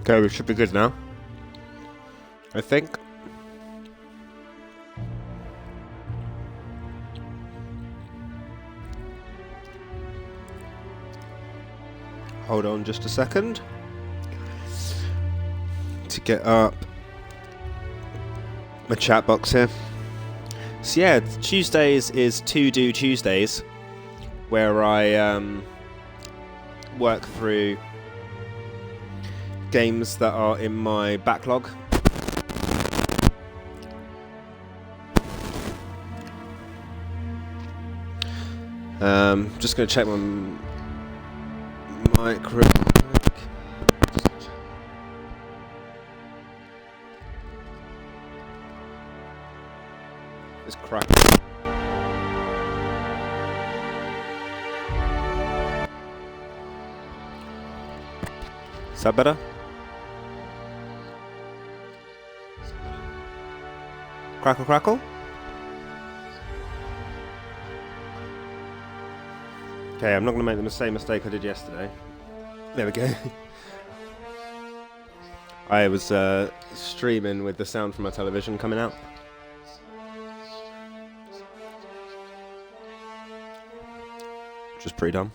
Okay, we should be good now. I think. Hold on just a second. To get up my chat box here. So yeah, Tuesdays is To Do Tuesdays, where I work through games that are in my backlog. Just going to check my micro. It's crap. Is that better? Crackle, crackle. Okay, I'm not going to make the same mistake I did yesterday. There we go. I was streaming with the sound from my television coming out. Which is pretty dumb.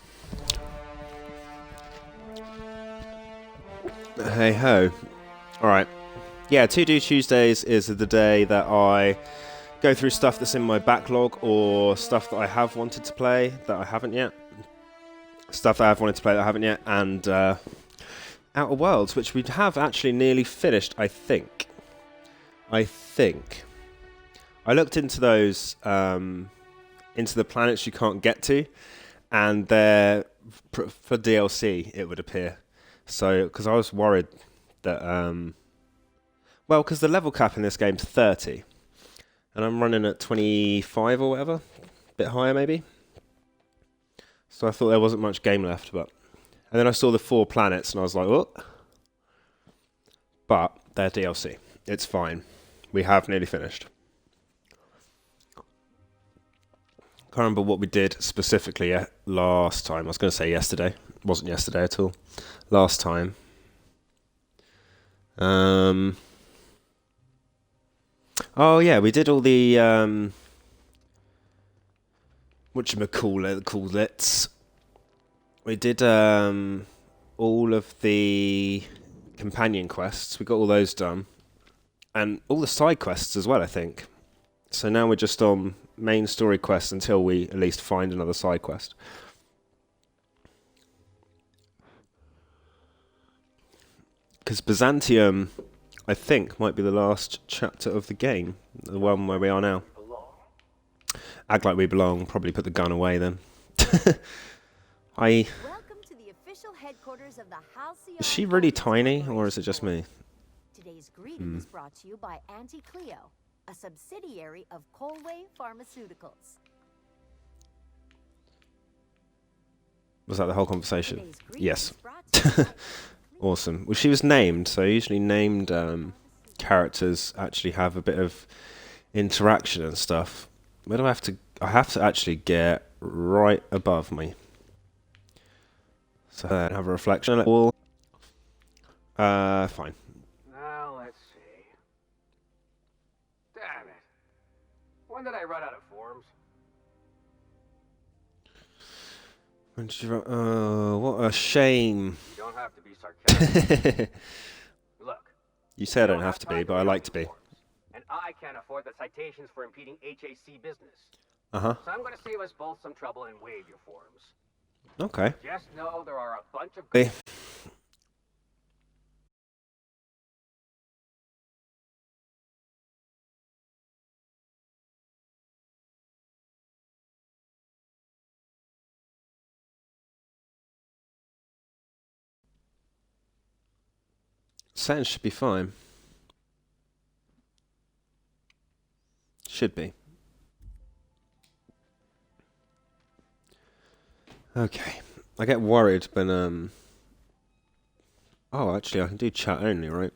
But hey ho. Alright. Yeah, To Do Tuesdays is the day that I go through stuff that's in my backlog or stuff that I have wanted to play that I haven't yet. Stuff that I've wanted to play that I haven't yet, and Outer Worlds, which we have actually nearly finished, I think. I looked into those, into the planets you can't get to, and they're for DLC, it would appear. So, because I was worried that, well, because the level cap in this game's 30, and I'm running at 25 or whatever, a bit higher maybe. So I thought there wasn't much game left, and then I saw the 4 planets, and I was like, oh. But they're DLC. It's fine. We have nearly finished. Can't remember what we did specifically last time. I was going to say yesterday. It wasn't yesterday at all. Last time. Oh yeah, we did all the whatchamacallits. We did all of the companion quests. We got all those done. And all the side quests as well, I think. So now we're just on main story quests until we at least find another side quest. Because Byzantium, I think, might be the last chapter of the game. The one where we are now. Act like we belong. Probably put the gun away then. Welcome to the official headquarters of the Halcyon. Is she really tiny, or is it just me? Today's greeting is brought to you by Auntie Cleo, a subsidiary of Colway Pharmaceuticals. Was that the whole conversation? Yes. Awesome. Well, she was named, so usually named characters actually have a bit of interaction and stuff. Where do I have to? I have to actually get right above me. So then have a reflection. All. Fine. Now let's see. Damn it. When did I run out of forms? When did you run? Oh, what a shame. You don't have to be sarcastic. Look. You say I don't have to be, but I like to be. And I can't afford the citations for impeding HAC business. Uh-huh. So I'm going to save us both some trouble and waive your forms. Okay. Just know there are a bunch of... Hey. Settings should be fine. Should be. Okay. I get worried when oh, actually I can do chat only, right?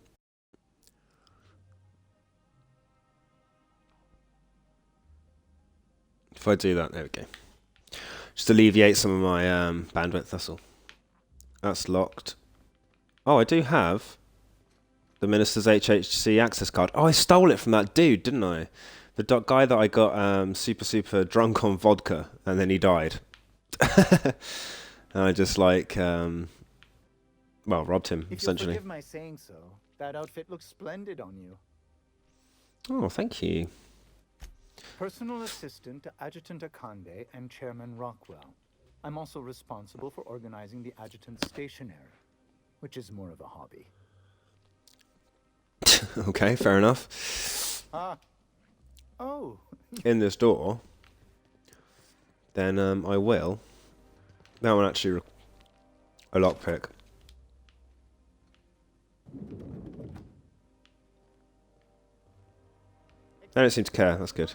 If I do that, there we go. Just alleviate some of my bandwidth, that's all. That's locked. Oh, I do have The minister's HHC access card. Oh, I stole it from that dude, didn't I? The guy that I got super drunk on vodka, and then he died. And I just like, robbed him, If essentially. you'll forgive my saying so, that outfit looks splendid on you. Oh, thank you. Personal assistant to Adjutant Akande and Chairman Rockwell. I'm also responsible for organizing the adjutant's stationery, which is more of a hobby. Okay, fair enough. Oh. In this door, then I will. That one actually a lockpick. They don't seem to care. That's good.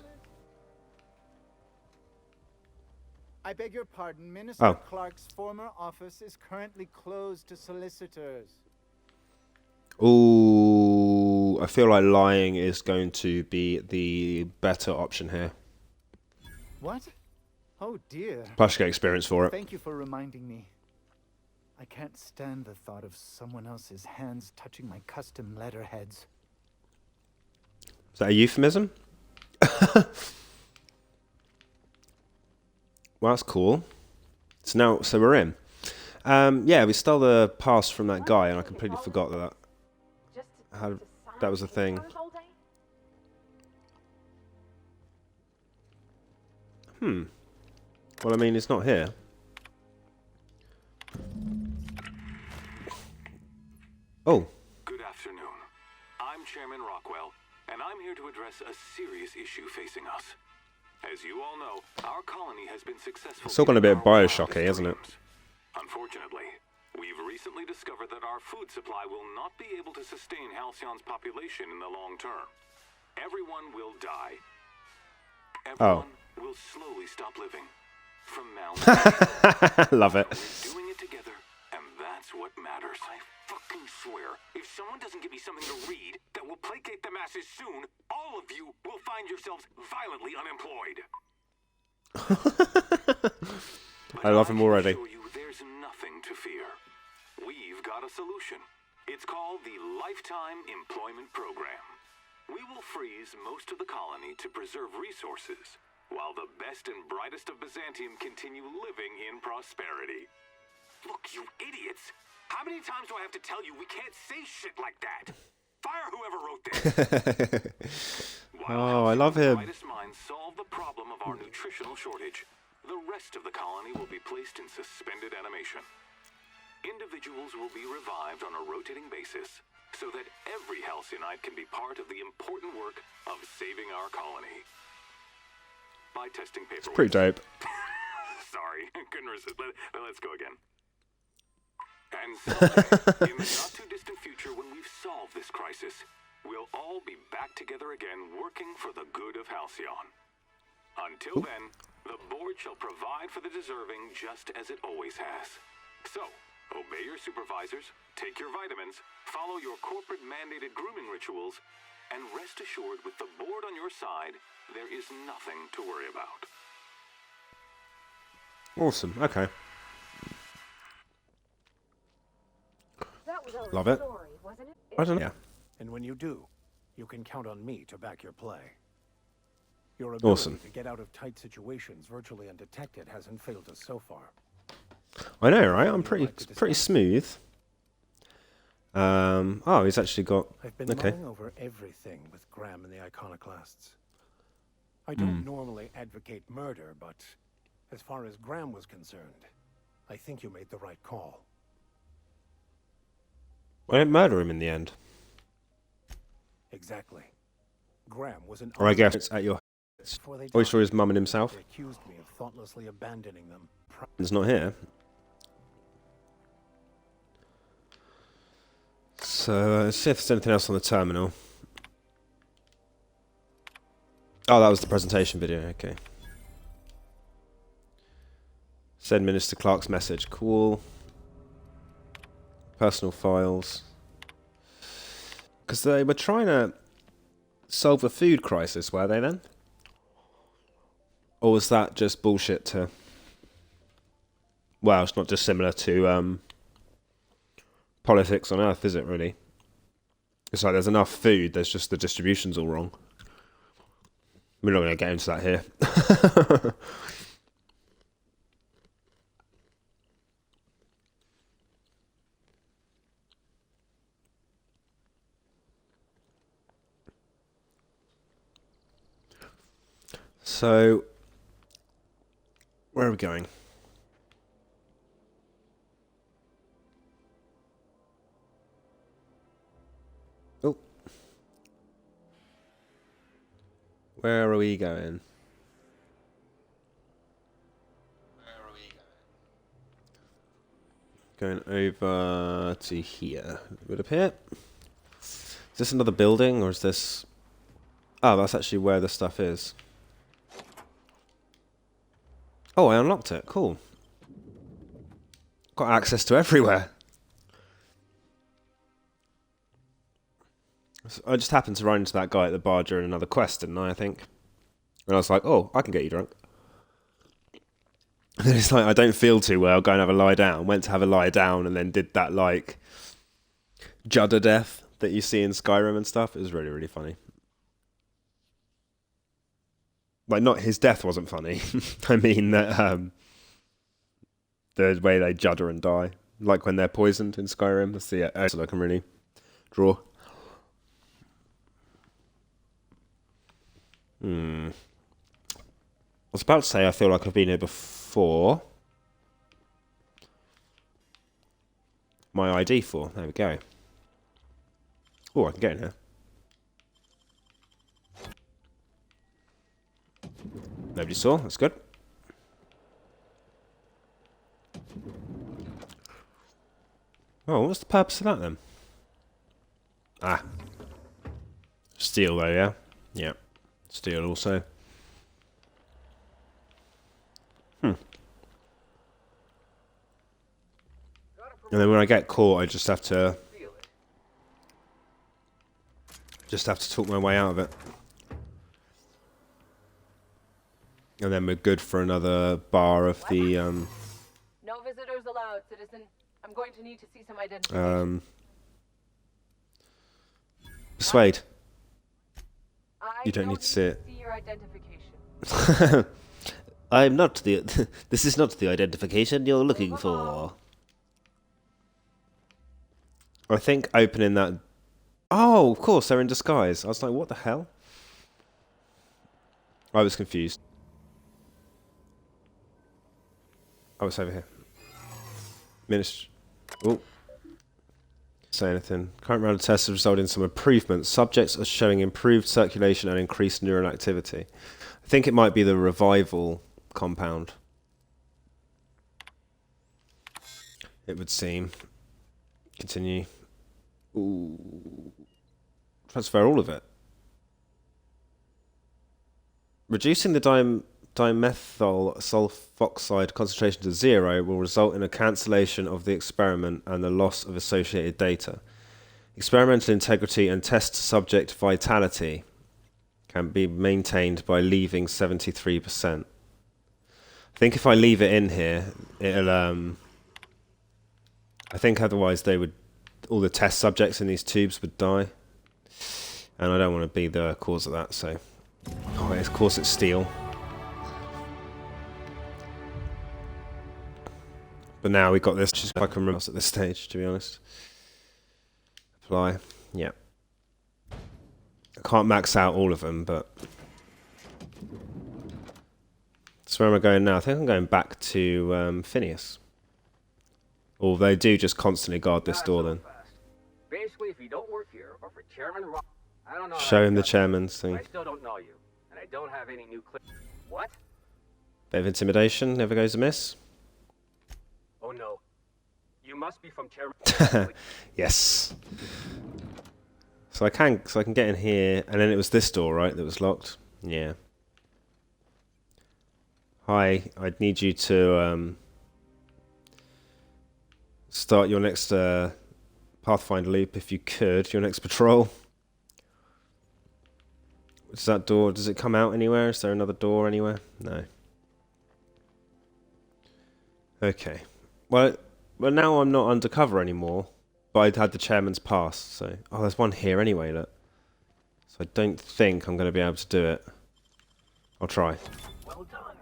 I beg your pardon, Minister Oh. Clark's former office is currently closed to solicitors. Ooh, I feel like lying is going to be the better option here. What? Oh dear. Plus, you get experience for it. Thank you for reminding me. I can't stand the thought of someone else's hands touching my custom letterheads. Is that a euphemism? Well, that's cool. So we're in. Yeah, we stole the pass from that guy, and I completely forgot that was a thing. Well, I mean, it's not here. Oh. Good afternoon. I'm Chairman Rockwell, and I'm here to address a serious issue facing us. As you all know, our colony has been successful. It's all gone a bit Bioshocky, isn't it? Unfortunately, we've recently discovered that our food supply will not be able to sustain Halcyon's population in the long term. Everyone will die. Everyone will slowly stop living from malnutrition. Love it. We're doing it together, and that's what matters. I fucking swear, if someone doesn't give me something to read that will placate the masses soon, all of you will find yourselves violently unemployed. I love him already. I can assure you there's nothing to fear. We've got a solution. It's called the Lifetime Employment Program. We will freeze most of the colony to preserve resources, while the best and brightest of Byzantium continue living in prosperity. Look, you idiots! How many times do I have to tell you we can't say shit like that? Fire whoever wrote this! Oh, I love him. Brightest minds solve the problem of our nutritional shortage. The rest of the colony will be placed in suspended animation. Individuals will be revived on a rotating basis, so that every Halcyonite can be part of the important work of saving our colony. By testing paperwork. Pretty dope. Sorry, couldn't resist. Let's go again. And someday, in the not-too-distant future, when we've solved this crisis, we'll all be back together again, working for the good of Halcyon. Until then, the board shall provide for the deserving just as it always has. So, obey your supervisors, take your vitamins, follow your corporate-mandated grooming rituals, and rest assured with the board on your side, there is nothing to worry about. Awesome. Okay. Love it. I don't know. Yeah. And when you do, you can count on me to back your play. Your Awesome. ability to get out of tight situations virtually undetected hasn't failed us so far. I know, right? I'm pretty smooth. Oh, he's actually got. I've been mulling over everything with Graham and the Iconoclasts. I don't normally advocate murder, but as far as Graham was concerned, I think you made the right call. I didn't murder him in the end. Exactly. Graham was an Or I guess it's at your. before they Or he's died, for his mum and himself. they accused me of thoughtlessly abandoning them. He's not here. So, let's see if there's anything else on the terminal. Oh, that was the presentation video. Okay. Send Minister Clark's message. Cool. Personal files. Because they were trying to solve a food crisis, were they then? Or was that just bullshit to... Well, it's not dissimilar to politics on Earth, is it really? It's like there's enough food, there's just the distribution's all wrong. We're not going to get into that here. So, where are we going? Oh. Where are we going? Going over to here. Would appear. Is this another building, or is this... Oh, that's actually where the stuff is. Oh, I unlocked it. Cool. Got access to everywhere. I just happened to run into that guy at the bar during another quest, didn't I think? And I was like, oh, I can get you drunk. And then it's like, I don't feel too well, go and have a lie down. Went to have a lie down and then did that, like, judder death that you see in Skyrim and stuff. It was really, really funny. Like, not his death wasn't funny. I mean, that the way they judder and die. Like when they're poisoned in Skyrim. That's the so I can really draw. I was about to say I feel like I've been here before. My ID for. There we go. Oh, I can get in here. Nobody saw. That's good. Oh, what's the purpose of that then? Ah. Steel though, yeah? Yeah. Steel also. And then when I get caught, I just have to talk my way out of it. And then we're good for another bar of the No visitors allowed, citizen. I'm going to need to see some identification. Persuade. I You don't need to see it. See your identification. I'm not the this is not the identification you're looking for. I think opening that... Oh, of course, they're in disguise. I was like, what the hell? I was confused. Oh, it's over here. Ministry... Oh. Say anything. Current round of tests have resulted in some improvements. Subjects are showing improved circulation and increased neural activity. I think it might be the revival compound. It would seem. Continue. Ooh. Transfer all of it. Reducing the dimethyl sulfoxide concentration to 0 will result in a cancellation of the experiment and the loss of associated data. Experimental integrity and test subject vitality can be maintained by leaving 73%. I think if I leave it in here, it'll I think otherwise they would, all the test subjects in these tubes would die. And I don't want to be the cause of that, so... Oh, of course it's steel. But now we've got this, just if I can remember at this stage, to be honest. Apply. Yeah. I can't max out all of them, but... So where am I going now? I think I'm going back to Phineas. Or they do just constantly guard this door then. Basically, if you don't work here, or for Chairman Rock, I don't know. Show him the chairman's thing. I still don't know you, and I don't have any new clips. What? Bit of intimidation, never goes amiss. Oh no. You must be from Chairman. Yes. So I can get in here, and then it was this door, right, that was locked? Yeah. Hi, I'd need you to start your next Pathfinder loop if you could, your next patrol. Does that door, does it come out anywhere? Is there another door anywhere? No. Okay. Well, now I'm not undercover anymore. But I had the chairman's pass, so... Oh, there's one here anyway, look. So I don't think I'm going to be able to do it. I'll try. Well done.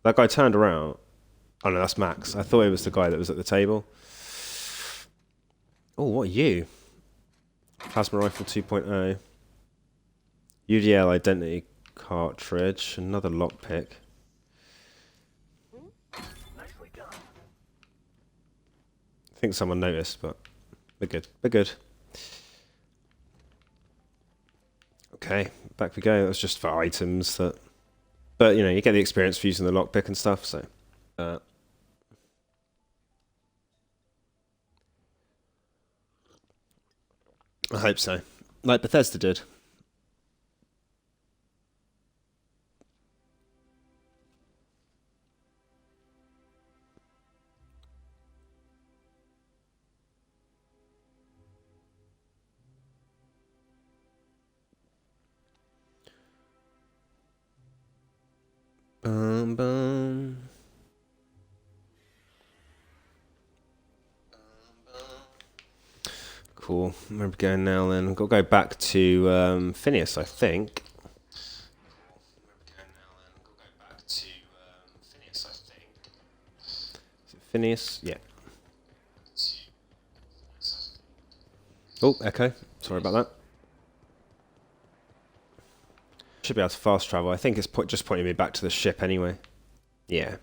That guy turned around. Oh no, that's Max. I thought it was the guy that was at the table. Oh, what are you? Plasma Rifle 2.0. UDL Identity Cartridge. Another lockpick. Nicely done. I think someone noticed, but we're good. We're good. Okay, back we go. That was just for items that... But, you know, you get the experience for using the lockpick and stuff, so... I hope so. Like Bethesda did. Bum, bum. Cool. Where are we going now then? I've got to go back to Phineas, I think. Is it Phineas? Yeah. Oh, echo. Sorry about that. Should be able to fast travel. I think it's just pointing me back to the ship anyway. Yeah.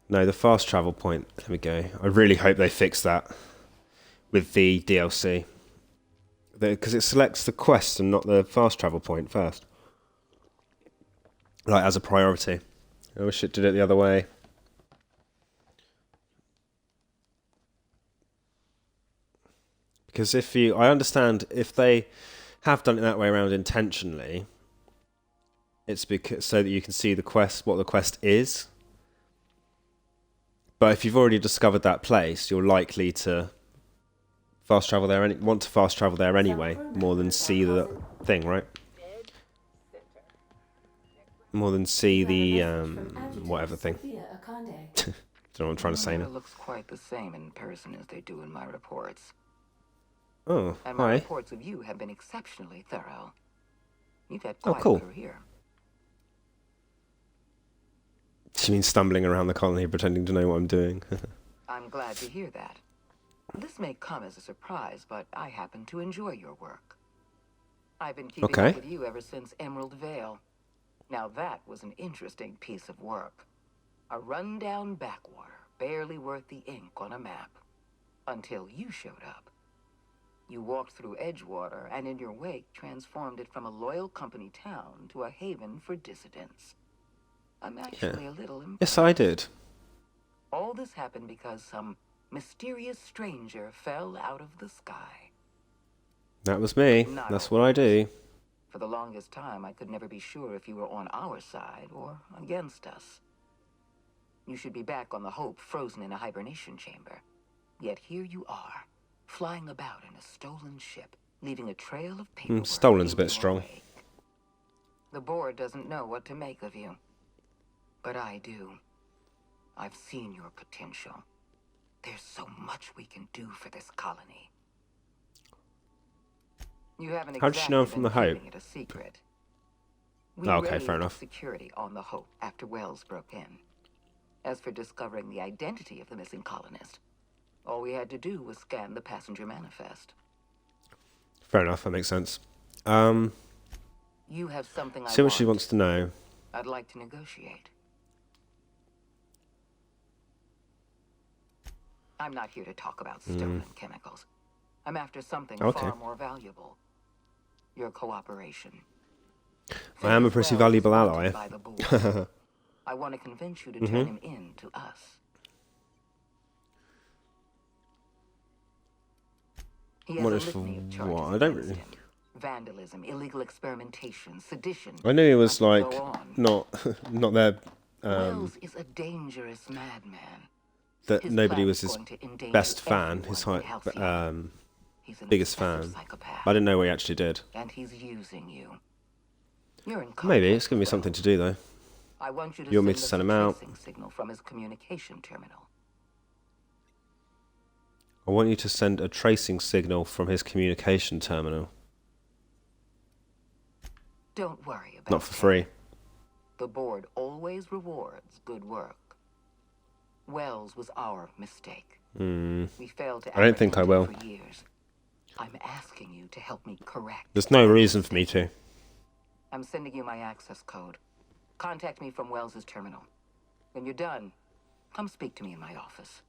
No, the fast travel point. There we go. I really hope they fix that with the DLC. Because it selects the quest and not the fast travel point first. Like, as a priority. I wish it did it the other way. Because I understand if they have done it that way around intentionally, it's because so that you can see the quest, what the quest is. But if you've already discovered that place, you're likely to fast travel there. Want to fast travel there anyway, more than see the thing, right? More than see the whatever thing. Don't know what I'm trying to say now. It looks quite the same in person as they do in my reports. Oh, And my hi. reports of you have been exceptionally thorough. You've had quite cool. a career. You mean stumbling around the colony pretending to know what I'm doing? I'm glad to hear that. This may come as a surprise, but I happen to enjoy your work. I've been keeping Okay. up with you ever since Emerald Vale. Now that was an interesting piece of work. A rundown backwater, barely worth the ink on a map. Until you showed up. You walked through Edgewater and in your wake transformed it from a loyal company town to a haven for dissidents. I'm actually a little impressed. Yes, I did. All this happened because some mysterious stranger fell out of the sky. That was me. Not That's what I do. For the longest time, I could never be sure if you were on our side or against us. You should be back on the Hope, frozen in a hibernation chamber. Yet here you are, flying about in a stolen ship, leaving a trail of paperwork. Stolen's a in bit your strong. wake. The board doesn't know what to make of you. But I do. I've seen your potential. There's so much we can do for this colony. You haven't How did she know exactly from the been Hope? keeping it a secret. We Oh, okay, raided fair enough. security on the Hope after Wells broke in. As for discovering the identity of the missing colonist, all we had to do was scan the passenger manifest. Fair enough, that makes sense. You have something I See what want. she wants to know. I'd like to negotiate. I'm not here to talk about stolen chemicals. I'm after something Okay. far more valuable. Your cooperation. I am a Phyllis pretty Wells valuable is ally. wanted by the board. I want to convince you to turn him in to us. He has What a is for litany of charges what? I don't against really... him. Vandalism, illegal experimentation, sedition. I knew he was I like could go on. not there. Wells is a dangerous madman. That His nobody plan was is his going to endanger best fan, everyone his in Halcyon. He's an biggest obsessive fan. psychopath, I didn't know what he actually did. and he's using you. You're in Maybe contact it's giving me with something Wells. to do though. I want you to You want me send to us send a him out? tracing signal from his communication terminal. I want you to send a tracing signal from his communication terminal. Don't worry about Not for free. The board always rewards good work. Wells was our mistake. We failed to I don't think I will. apprehend him for years. I'm asking you to help me correct. There's no reason for me to. I'm sending you my access code. Contact me from Wells's terminal. When you're done, come speak to me in my office.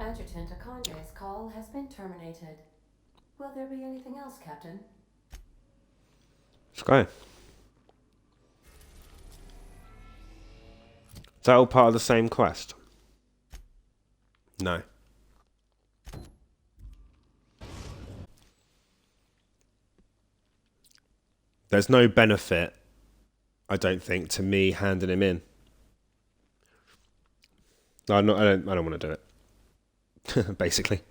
Adjutant Akonde's call has been terminated. Will there be anything else, Captain? Let's go. Is that all part of the same quest? No. There's no benefit, I don't think, to me handing him in. I don't want to do it. Basically.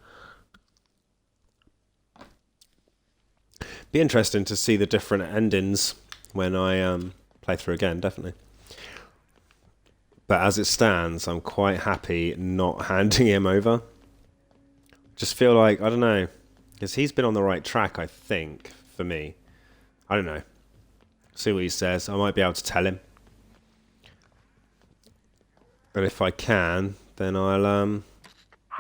Be interesting to see the different endings when I play through again, definitely. But as it stands, I'm quite happy not handing him over. Just feel like, I don't know, because he's been on the right track, I think, for me. I don't know. See what he says. I might be able to tell him. But if I can, then I'll,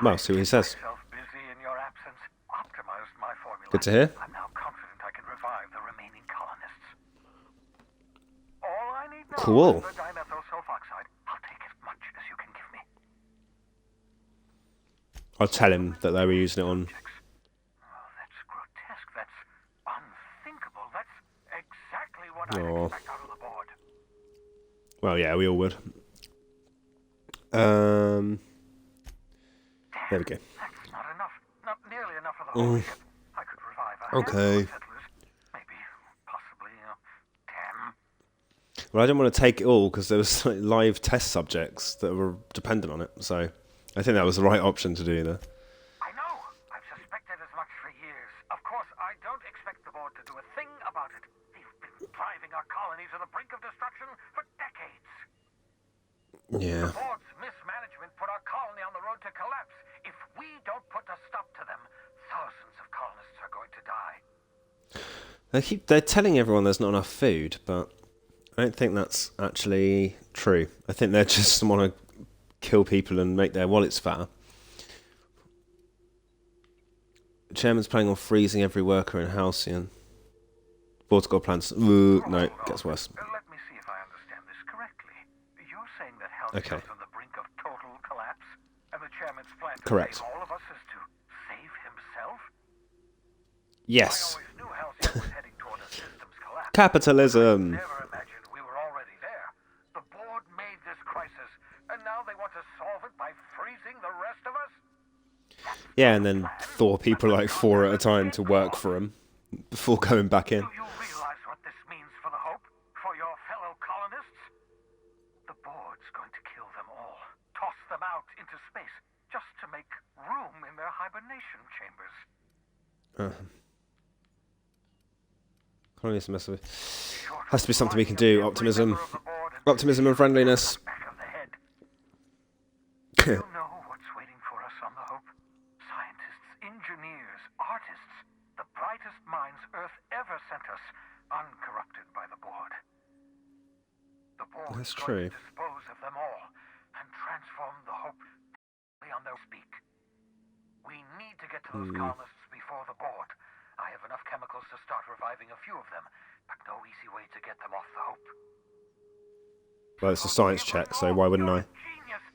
well, see what he says. Busy in your absence, optimized my formula. Good to hear. I'm now confident I can revive the remaining colonists. All I need now Cool. is the dimethyl sulfoxide. I'll take as much as you can give me. I'll tell him that they were using it on. Oh, that's grotesque. That's unthinkable. That's exactly what I Aw. expect out of the board. Well, yeah, we all would. There we go. That's not enough. Not nearly enough for the whole ship. I could revive a Okay. handful of settlers. Maybe, possibly, 10. Well, I didn't want to take it all because there was like, live test subjects that were dependent on it. So I think that was the right option to do there. I know. I've suspected as much for years. Of course, I don't expect the board to do a thing about it. They've been driving our colony to the brink of destruction for decades. Yeah. The board's mismanagement put our colony on the road to collapse. If we don't put a stop to them, thousands of colonists are going to die. They're telling everyone there's not enough food, but I don't think that's actually true. I think they just want to kill people and make their wallets fatter. The chairman's planning on freezing every worker in Halcyon. Board's got plans. Ooh, no, it gets worse. Let me see if I understand this correctly. You're saying that Halcyon's Okay. on the brink of total collapse, and the chairman's plan to Correct. save all of us is to save himself? Yes. I always knew Halcyon was heading toward a systems collapse. Capitalism. Never imagined we were already there. The board made this crisis, and now they want to solve it by freezing the rest of us? Yeah, and then thaw people like 4 at a time to work for him before going back in. Do you realize what this means for the Hope? For your fellow colonists? The board's going to kill them all. Toss them out into space, just to make room in their hibernation chambers. Colonies mess with. Has to be something we can do. Optimism. Optimism and friendliness. Back of the head. You know what's waiting for us on the Hope? Scientists, engineers, artists, the brightest minds Earth ever sent us, uncorrupted by the board. The board That's is going true. to dispose of them all and transform the Hope on their speak. We need to get to those colonists before the board. I have enough chemicals to start reviving a few of them, but no easy way to get them off the Hope. Well, it's a science check, so why wouldn't I? Genius.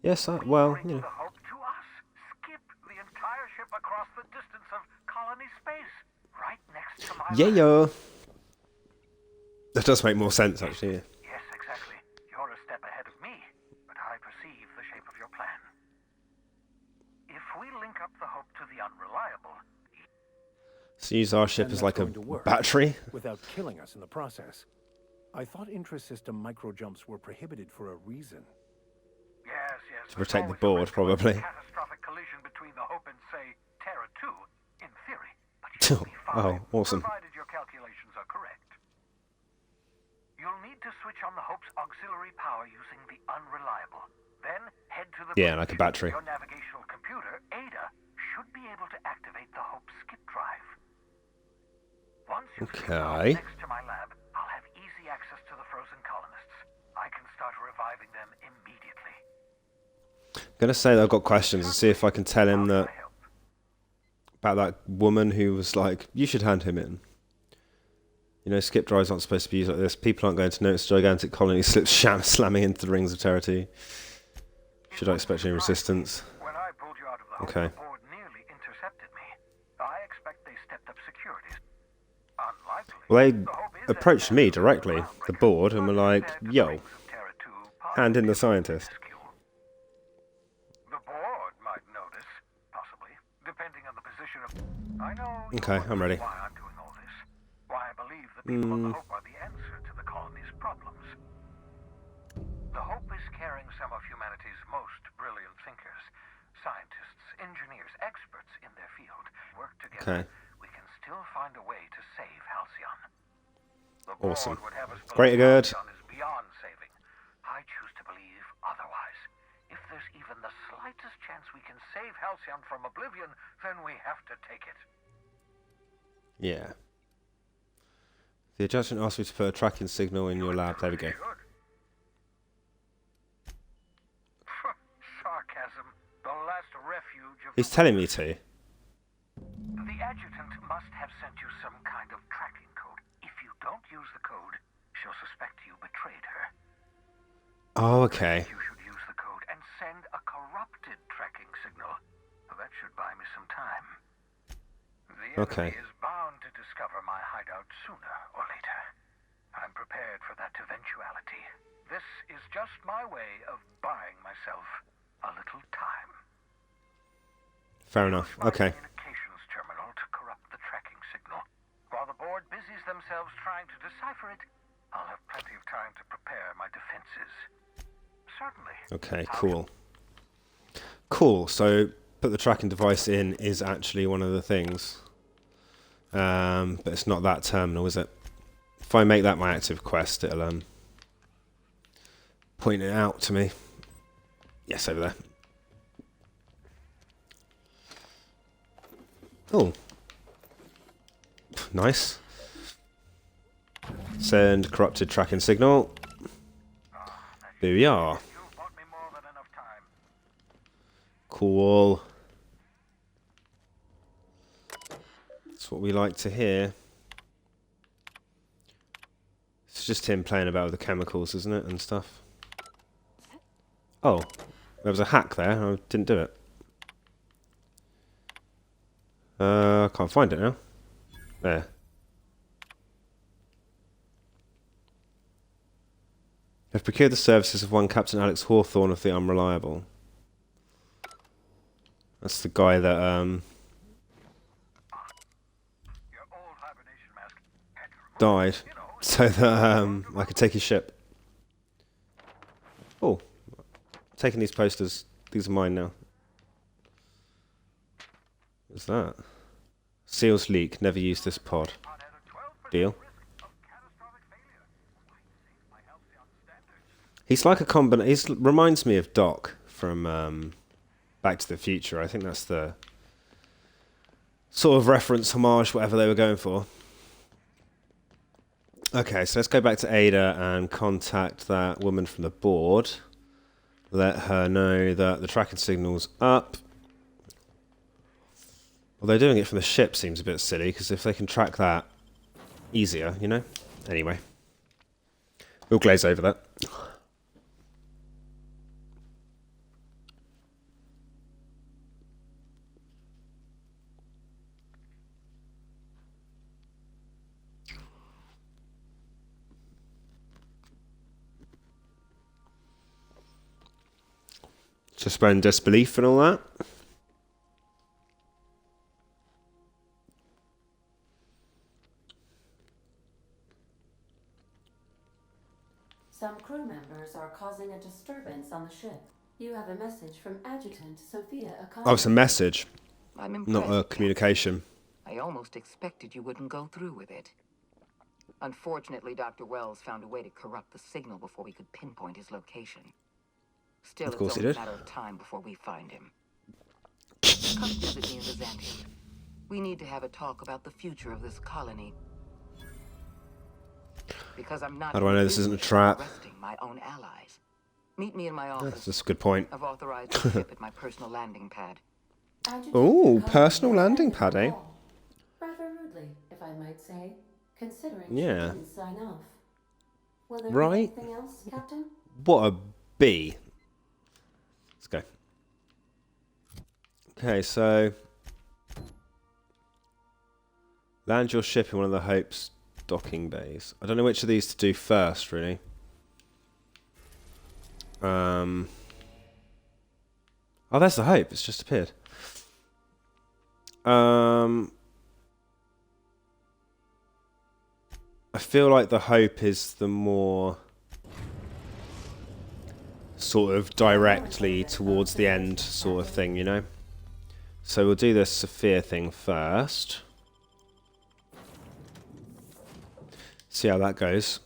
Yes, well, Bring you the know. Hope to us. Skip the entire ship across the distance of colony space, right next to my Yeah, lab. that does make more sense, actually. Yes, exactly. You're a step ahead of me, but I perceive the shape of your plan. If we link up the Hope to the Unreliable, So use our ship And as that's like a going to work. battery. without killing us in the process. I thought intrasystem microjumps were prohibited for a reason. Yes, yes. To protect the board, probably. Catastrophic collision between the Hope and, say, Terra 2, in theory. But you'll be fine, Oh, awesome. provided your calculations are correct. You'll need to switch on the Hope's auxiliary power using the Unreliable. Then head to the Yeah, bridge. like a battery. Your navigational computer should be able to activate the Hope skip drive. Once you've Okay. next to my lab, I'll have easy access to the frozen colonists. I can start reviving them immediately. I'm gonna say that I've got questions and see if I can tell him that about that woman who was like, you should hand him in. You know, skip drives aren't supposed to be used like this. People aren't going to notice gigantic colony slips slamming into the rings of Terra 2. Should I expect any resistance? When I pulled you out of the Hope, Okay. the board nearly intercepted me. I expect they stepped up security. Unlikely. Well, they The Hope is approached me directly, the groundbreaker, board, and were but like, compared to the yo, rings of Terra 2, hand in the possibly scientist. minuscule. The board might notice, possibly, depending on the position of... I know you Okay, wonder I'm ready. why I'm doing all this. Why I believe the people of the Hope are the answer to the colony's problems. The Hope is carrying some of humanity's most brilliant thinkers, scientists, engineers, experts in their field. Work together, Okay. we can still find a way to save Halcyon. The Awesome. board would have us Great, believe good. Halcyon is beyond saving. I choose to believe otherwise. If there's even the slightest chance we can save Halcyon from oblivion, then we have to take it. Yeah. The adjutant asked me to put a tracking signal in your lab. There we go. Good. Sarcasm, the last refuge of He's telling me to. The adjutant must have sent you some kind of tracking code. If you don't use the code, she'll suspect you betrayed her. Oh, okay. You should use the code and send a corrupted tracking signal. That should buy me some time. The Okay. enemy is bound to discover my hideout sooner or later. I'm prepared for that eventuality. This is just my way of buying myself a little time. Fair enough. Use my Okay. communications terminal to corrupt the tracking signal. While the board busies themselves trying to decipher it, I'll have plenty of time to prepare my defenses. Certainly. Okay, cool. Cool. So, put the tracking device in is actually one of the things. But it's not that terminal, is it? If I make that my active quest, it'll point it out to me. Yes, over there. Oh. Nice. Send corrupted tracking signal. Here we are. You've bought me more than enough time. Cool. That's what we like to hear. It's just him playing about with the chemicals, isn't it, and stuff. Oh, there was a hack there. I didn't do it. I can't find it now. There. I've procured the services of one Captain Alex Hawthorne of the Unreliable. That's the guy that Your old hibernation mask had to remove. died, so that I could take his ship. Oh, taking these posters. These are mine now. What's that? Seals leak. Never use this pod. Deal. He's like a combination. He reminds me of Doc from Back to the Future. I think that's the sort of reference, homage, whatever they were going for. Okay, so let's go back to Ada and contact that woman from the board. Let her know that the tracking signal's up. Although doing it from the ship seems a bit silly, because if they can track that easier, you know? Anyway. We'll glaze over that. Suspend disbelief and all that. Some crew members are causing a disturbance on the ship. You have a message from Adjutant Sophia Akane. Oh, it's a message, I'm impressed. not a communication. I almost expected you wouldn't go through with it. Unfortunately, Dr. Wells found a way to corrupt the signal before we could pinpoint his location. Still, Of course it's he only a did. matter of time before we find him. Come visit me in Byzantium. We need to have a talk about the future of this colony. Because I'm not How do I know this isn't a trap? arresting my own allies. Meet me in my office. That's a good point. I've authorized the ship at my personal landing pad. Ooh, personal landing pad, eh? Rather rudely, if I might say, considering Yeah. she didn't sign off. Will there Right. be anything else, Captain? What a B. Let's go. Okay, so land your ship in one of the Hope's docking bays. I don't know which of these to do first, really. Oh, there's the Hope. It's just appeared. I feel like the Hope is the more sort of directly towards the end sort of thing, you know? So we'll do the Sophia thing first. See how that goes.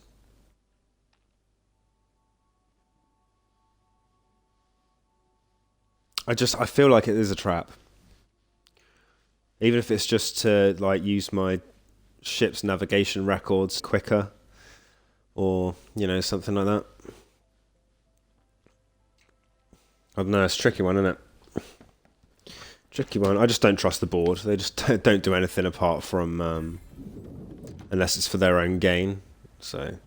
I feel like it is a trap. Even if it's just to like use my ship's navigation records quicker or, you know, something like that. I don't know, it's a tricky one, isn't it? Tricky one. I just don't trust the board. They just don't do anything apart from unless it's for their own gain. So.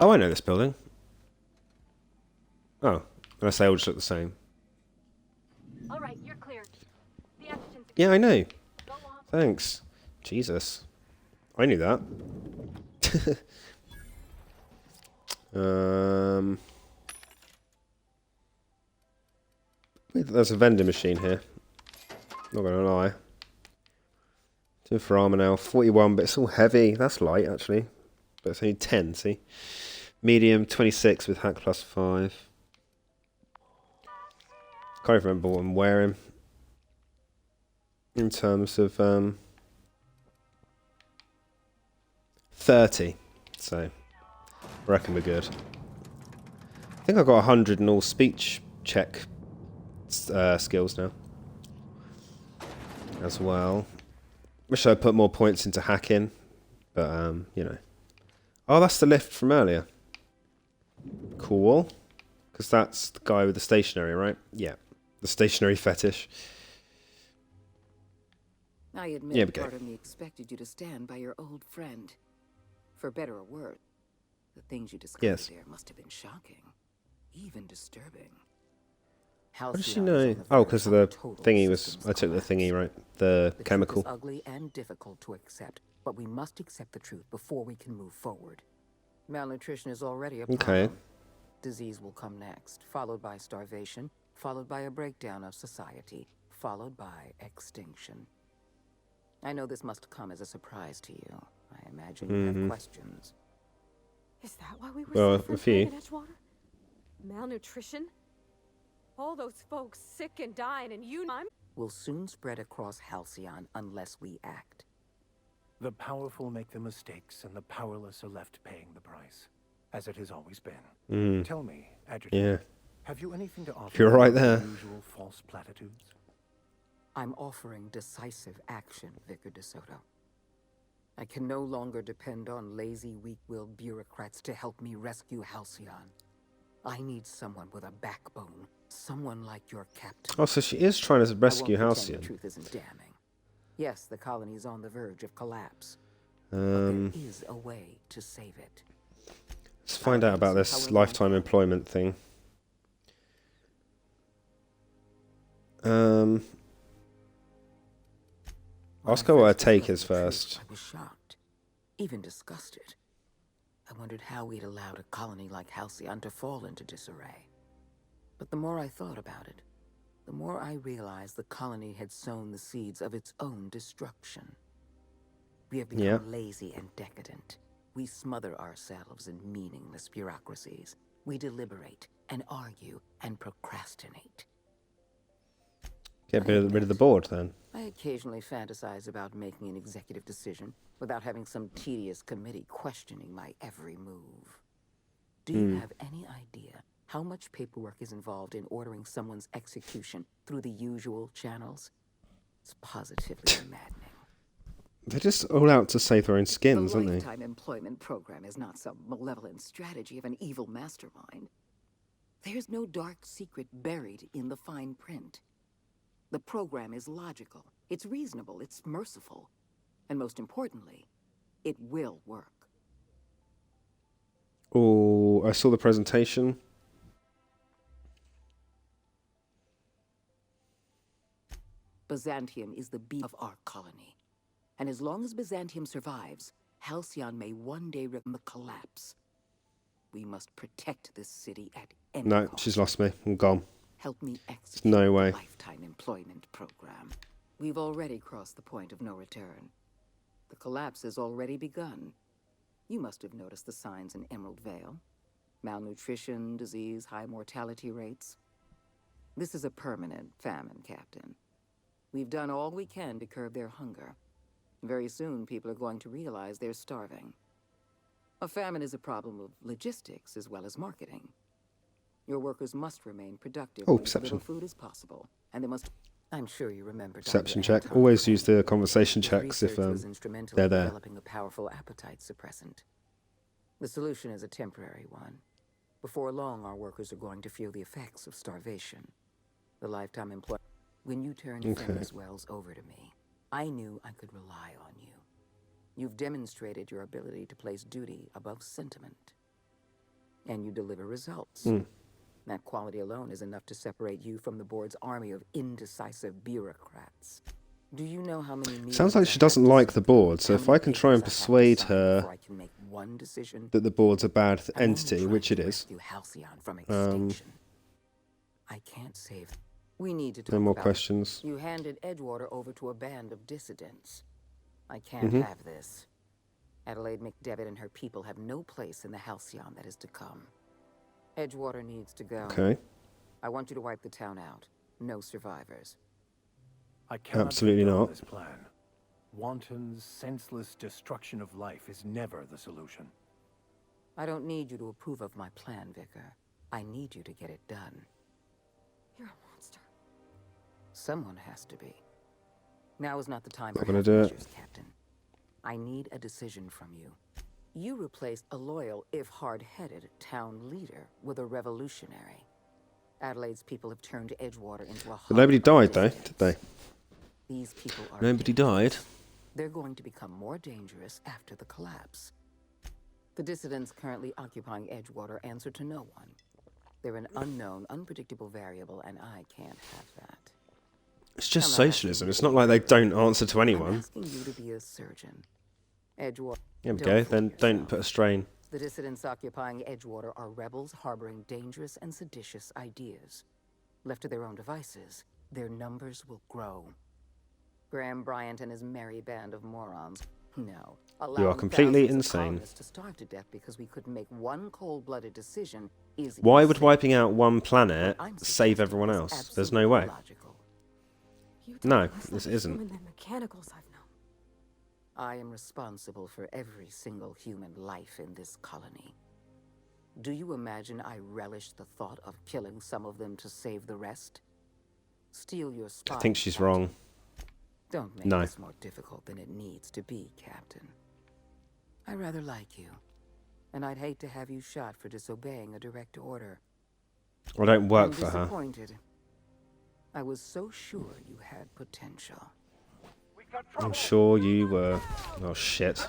Oh, I know this building. Oh, unless they all just look the same. All right, you're cleared. The adjutant's Yeah, I know. Go on. Thanks. Jesus. I knew that. There's a vending machine here. Not gonna lie. 2 for armor now. 41, but it's all heavy. That's light, actually. But it's only 10, see? Medium, 26 with hack plus 5. Can't even remember what I'm wearing. In terms of 30. So, I reckon we're good. I think I've got 100 in all speech check skills now. As well. Wish I'd put more points into hacking. But, you know. Oh, that's the lift from earlier. Cool. Because that's the guy with the stationery, right? Yeah. The stationery fetish. I admit, Yeah, we go. part of me expected you to stand by your old friend. For better or worse, the things you discovered Yes. there must have been shocking, even disturbing. How does she know? Oh, because of the thingy was... I took the thingy, right? The chemical. Truth is ugly and difficult to accept, but we must accept the truth before we can move forward. Malnutrition is already a problem. Okay. Disease will come next, followed by starvation, followed by a breakdown of society, followed by extinction. I know this must come as a surprise to you. I imagine you have questions. Is that why we were Well, suffering a few. in Edgewater? Malnutrition? All those folks sick and dying, and I'm... Will soon spread across Halcyon unless we act. The powerful make the mistakes, and the powerless are left paying the price, as it has always been. Tell me, Adjutant, Yeah. have you anything to offer? You're right there. the usual false platitudes? I'm offering decisive action, Vicar DeSoto. I can no longer depend on lazy, weak-willed bureaucrats to help me rescue Halcyon. I need someone with a backbone, someone like your captain. Oh, so she is trying to rescue I won't pretend Halcyon. the truth isn't damning. Yes, the colony is on the verge of collapse. But there is a way to save it. Let's find out about this lifetime employment thing. Ask her what her take is first. I was shocked, even disgusted. I wondered how we'd allowed a colony like Halcyon to fall into disarray. But the more I thought about it, the more I realized the colony had sown the seeds of its own destruction. We have become lazy and decadent. We smother ourselves in meaningless bureaucracies. We deliberate and argue and procrastinate. Get rid of the board then. I occasionally fantasize about making an executive decision without having some tedious committee questioning my every move. Do you have any idea how much paperwork is involved in ordering someone's execution through the usual channels? It's positively maddening. They're just all out to save their own skins, The aren't they? lifetime employment program is not some malevolent strategy of an evil mastermind. There's no dark secret buried in the fine print. The program is logical, it's reasonable, it's merciful, and most importantly, it will work. Oh, I saw the presentation. Byzantium is the beat of our colony. And as long as Byzantium survives, Halcyon may one day the collapse. We must protect this city at any No, cost. she's lost me. I'm gone. Help me execute No way. the lifetime employment program. We've already crossed the point of no return. The collapse has already begun. You must have noticed the signs in Emerald Vale. Malnutrition, disease, high mortality rates. This is a permanent famine, Captain. We've done all we can to curb their hunger. Very soon, people are going to realize they're starving. A famine is a problem of logistics as well as marketing. Your workers must remain productive Oh, when as perception. little food as possible, and they must. I'm sure you remember. Perception Dr. check. Anton Always Crane. use the conversation His checks if research was instrumental they're in there. developing a powerful appetite suppressant. The solution is a temporary one. Before long, our workers are going to feel the effects of starvation. The lifetime employment. When you turned Fenris Wells over to me, I knew I could rely on you. You've demonstrated your ability to place duty above sentiment. And you deliver results. That quality alone is enough to separate you from the board's army of indecisive bureaucrats. Do you know how many Sounds like she doesn't like the board, so if I can try and persuade her I can make one decision, that the board's a bad I'm only entity, trying which to it is. rescue Halcyon from extinction. I can't save. We need to talk No more about questions. You handed Edgewater over to a band of dissidents. I can't have this. Adelaide McDevitt and her people have no place in the Halcyon that is to come. Edgewater needs to go. Okay. I want you to wipe the town out. No survivors. I cannot Absolutely condone not. this plan. Wanton, senseless destruction of life is never the solution. I don't need you to approve of my plan, Vicar. I need you to get it done. You're a monster. Someone has to be. Now is not the time Not for gonna half do it. measures, Captain. I need a decision from you. You replaced a loyal, if hard-headed, town leader with a revolutionary. Adelaide's people have turned Edgewater into a hub But nobody of died, though, dissidents. did they? These people are Nobody dangerous. died. They're going to become more dangerous after the collapse. The dissidents currently occupying Edgewater answer to no one. They're an unknown, unpredictable variable, and I can't have that. It's just I'm not asking socialism. you It's to not be like they brave. don't answer to I'm anyone. asking you to be a surgeon. Edgewater. There we Don't go. fool Then don't yourself. put a strain. The dissidents occupying Edgewater are rebels harboring dangerous and seditious ideas. Left to their own devices, their numbers will grow. Graham Bryant and his merry band of morons. No. Allowing completely thousands of insane. colonists to starve to death because we couldn't make one cold-blooded decision is Why would insane. wiping out one planet What I'm save suggesting everyone is else? There's no way. absolutely logical. You No, talk less this like a isn't. human than mechanicals I've known. I am responsible for every single human life in this colony. Do you imagine I relish the thought of killing some of them to save the rest? Steal your spy. I think she's Captain. wrong. Don't make No. this more difficult than it needs to be, Captain. I rather like you, and I'd hate to have you shot for disobeying a direct order. I don't work I'm for her. disappointed. I was so sure you had potential. I'm sure you were. Oh shit.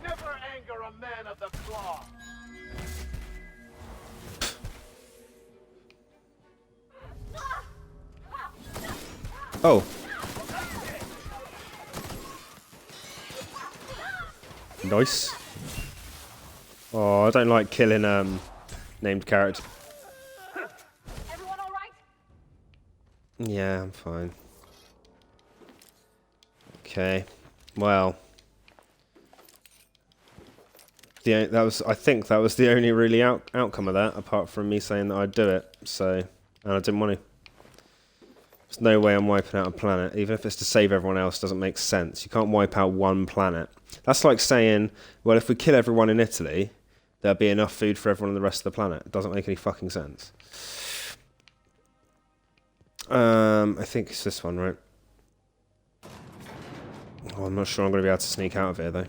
Never anger a man of the claw. Oh. Nice. Oh, I don't like killing named character. Everyone all right? Yeah, I'm fine. Okay. Well. I think that was the only really outcome of that, apart from me saying that I'd do it. So, and I didn't want to. There's no way I'm wiping out a planet, even if it's to save everyone else. Doesn't make sense. You can't wipe out one planet. That's like saying, well, if we kill everyone in Italy, there'll be enough food for everyone on the rest of the planet. It doesn't make any fucking sense. I think it's this one, right? Oh, I'm not sure I'm going to be able to sneak out of here, though.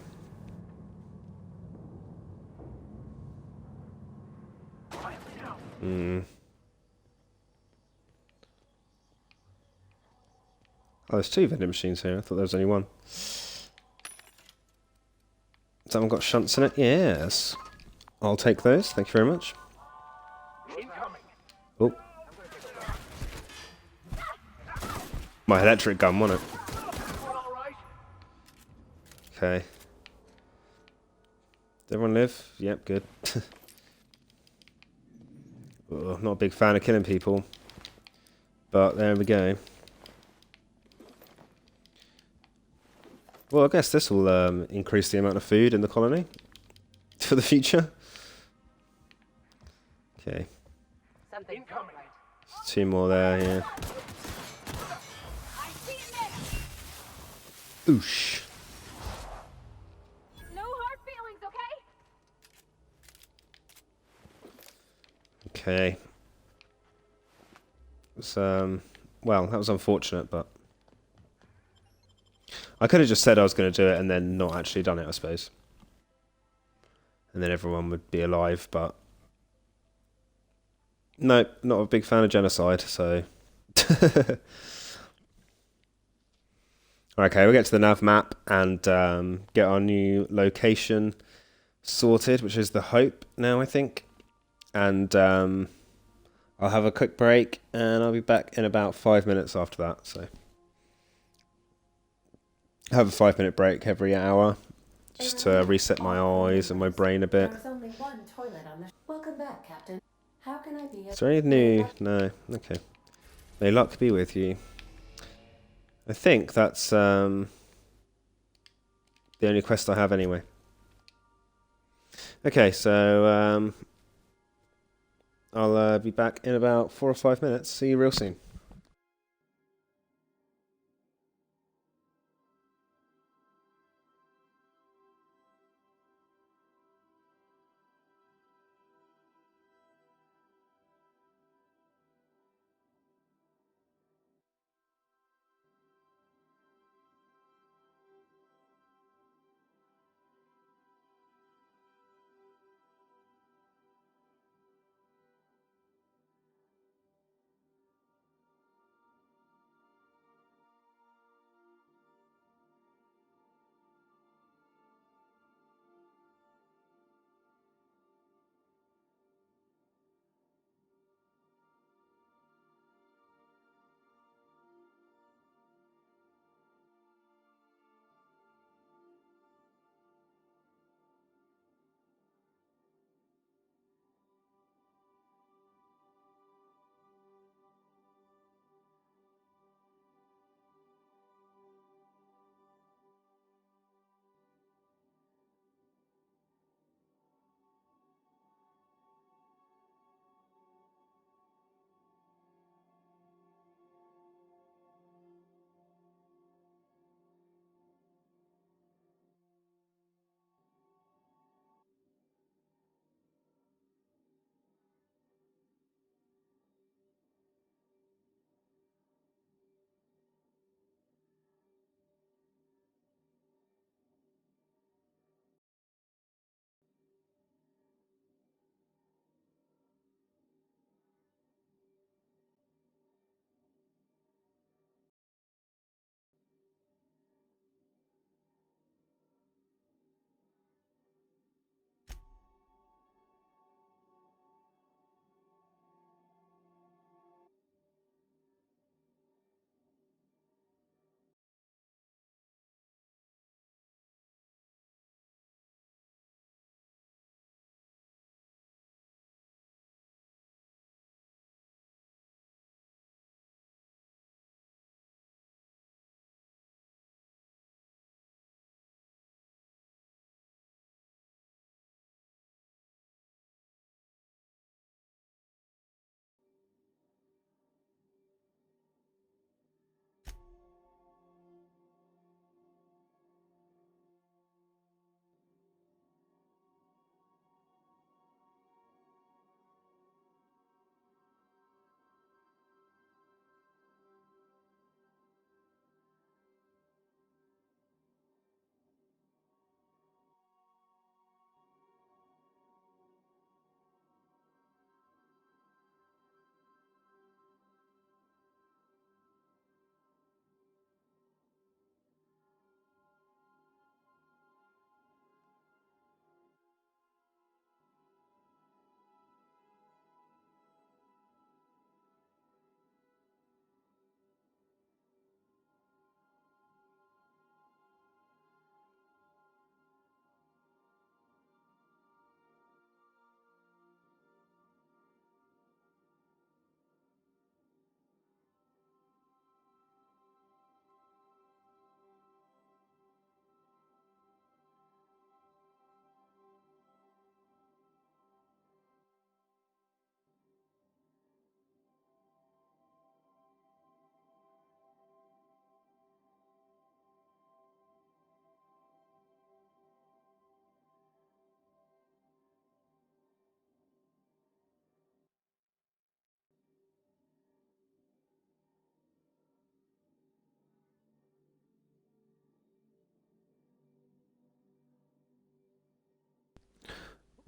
Oh, there's 2 vending machines here. I thought there was only one. Someone got shunts in it? Yes. I'll take those. Thank you very much. Oh. My electric gun, wasn't it? Okay. Did everyone live? Yep, good. Oh, not a big fan of killing people. But there we go. Well, I guess this will increase the amount of food in the colony for the future. Okay. Something coming. 2 more there, yeah. Oosh. No hard feelings, okay? Okay. It was, well, that was unfortunate, but I could have just said I was going to do it and then not actually done it, I suppose. And then everyone would be alive, but no, not a big fan of genocide, so okay, we'll get to the nav map and get our new location sorted, which is the Hope now, I think. And I'll have a quick break and I'll be back in about 5 minutes after that. So I have a 5-minute break every hour just to reset my eyes and my brain a bit. There's only one toilet on the Welcome back, Captain. How can I be? Is there anything new? No. Okay. May luck be with you. I think that's the only quest I have anyway. Okay, so I'll be back in about 4 or 5 minutes. See you real soon.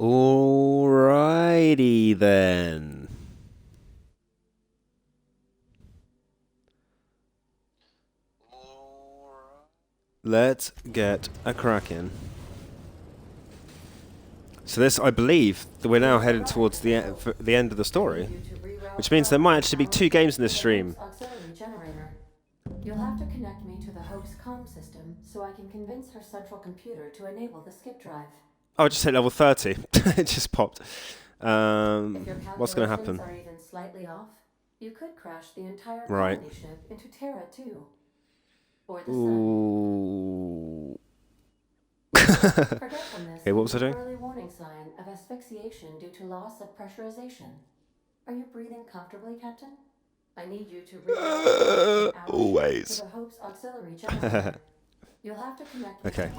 Alrighty then. Let's get a cracking. So this, I believe, that we're now headed towards the end of the story, which means there might actually be 2 games in this stream. You'll have to connect me to the Hope's comm system so I can convince her central computer to enable the skip drive. Oh, I just hit level 30. It just popped. If your What's going to happen? calculations are even slightly off, you could crash the entire Right. colony ship into Terra 2. Or the Ooh. Forgetfulness Okay, what was I is an doing? early warning sign of asphyxiation due to loss of pressurization. Are you breathing comfortably, Captain? I need you to reroute always. to the Hope's auxiliary generator. You'll have to connect. Okay.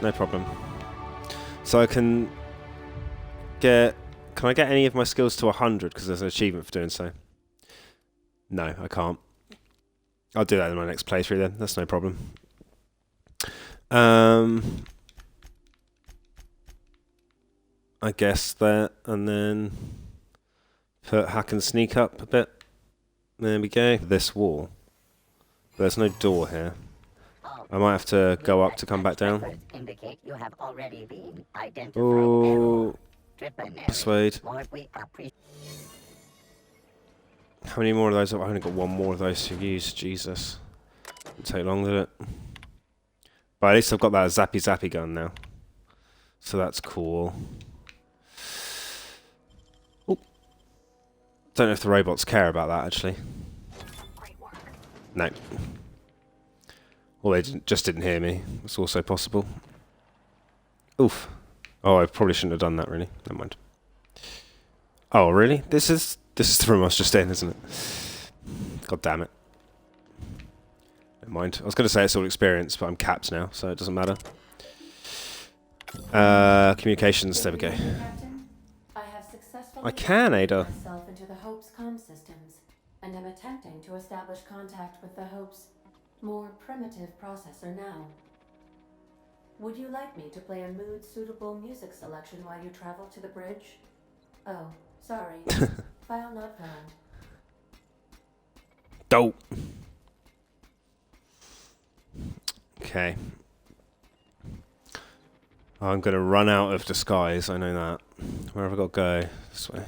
No problem. So I can get... Can I get any of my skills to 100? Because there's an achievement for doing so. No, I can't. I'll do that in my next playthrough then. That's no problem. I guess that, and then put hack and sneak up a bit. There we go. This wall. There's no door here. I might have to go up to come back down. Indicate you have already been identified. Oh, persuade. How many more of those? I've only got 1 more of those to use. Jesus. Didn't take long, did it? But at least I've got that zappy gun now. So that's cool. Ooh. Don't know if the robots care about that, actually. No. Or they just didn't hear me. It's also possible. Oof. Oh, I probably shouldn't have done that, really. Never mind. Oh, really? This is the room I was just in, isn't it? God damn it. Never mind. I was going to say it's all experience, but I'm capped now, so it doesn't matter. Communications, there we go. Captain, I have successfully I can, Ada. myself into the Hope's comm systems, and am attempting to establish contact with the Hope's more primitive processor now. Would you like me to play a mood-suitable music selection while you travel to the bridge? Oh, sorry. File not found. Dope. Okay. I'm going to run out of disguise, I know that. Where have I got to go? This way.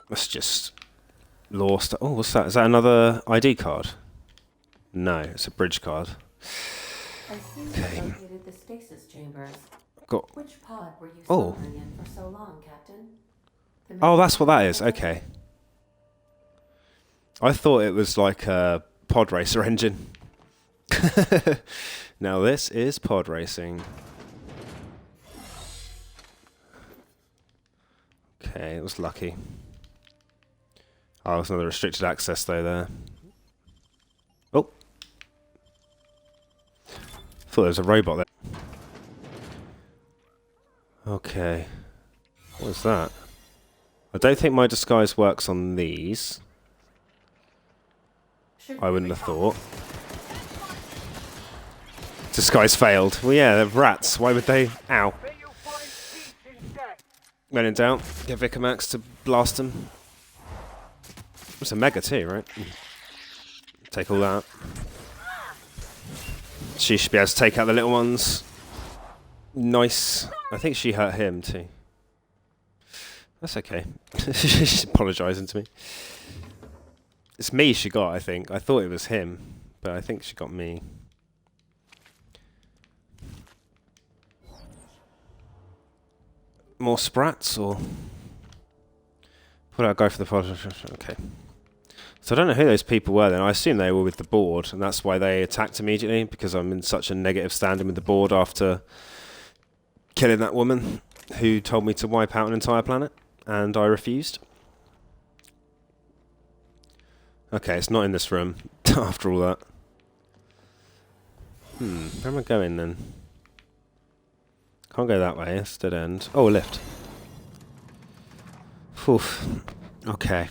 Let's just... Lost. Oh, what's that? Is that another ID card? No, it's a bridge card. I see you located the stasis chambers. Got... Which pod were you Oh. slumbering in for so long, Captain? Oh, that's what that is. Okay. I thought it was like a pod racer engine. Now this is pod racing. Okay, it was lucky. Oh, there's another restricted access though there. Oh. Thought there was a robot there. Okay. What was that? I don't think my disguise works on these. I wouldn't have thought. Disguise failed. Well, yeah, they're rats. Why would they? Ow. When in doubt, get Vicamax to blast them. It's a mega too, right? Take all that. She should be able to take out the little ones. Nice. I think she hurt him too. That's okay. She's apologising to me. It's me she got, I think. I thought it was him, but I think she got me. More sprats, or... What did I go for the pod? Okay. So I don't know who those people were then. I assume they were with the board, and that's why they attacked immediately, because I'm in such a negative standing with the board after killing that woman who told me to wipe out an entire planet, and I refused. Okay, it's not in this room, after all that. Where am I going then? Can't go that way, it's dead end. Oh, a lift. Oof. Okay.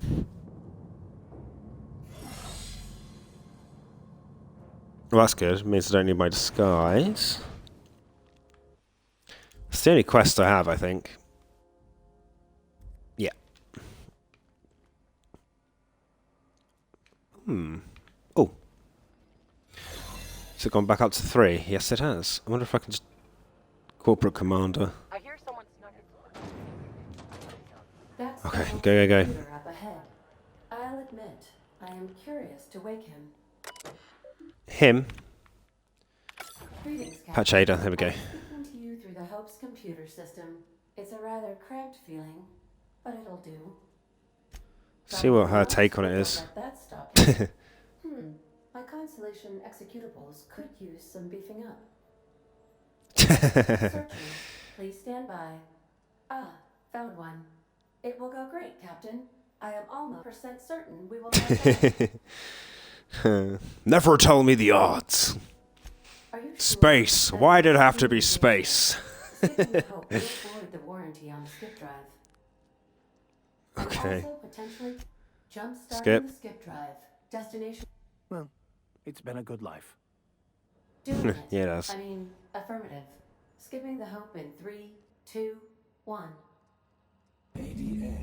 Well, that's good. It means I don't need my disguise. It's the only quest I have, I think. Yeah. Oh. Has it gone back up to 3? Yes, it has. I wonder if I can just... Corporate Commander. I hear someone snuck in. That's Okay, the go, go, go. computer up ahead. I'll admit, I am curious to wake him. Him? Greetings, Patch Captain. Ada, there we go. I'm speaking to you through the Hope's computer system. It's a rather cramped feeling, but it'll do. See what her take on it is. Let that stop you. My Constellation executables could use some beefing up. Searching. Please stand by. Ah, found one. It will go great, Captain. I am almost % certain we will have Never tell me the odds. Space. Why did it have to be space? Skipping Hope will void the warranty on the skip drive. Okay. And also potentially jump-starting Skip. the skip drive. Destination. Well, it's been a good life. Doing it. Yeah, it has. I mean, affirmative. Skipping the Hope in 3, 2, 1. ADA,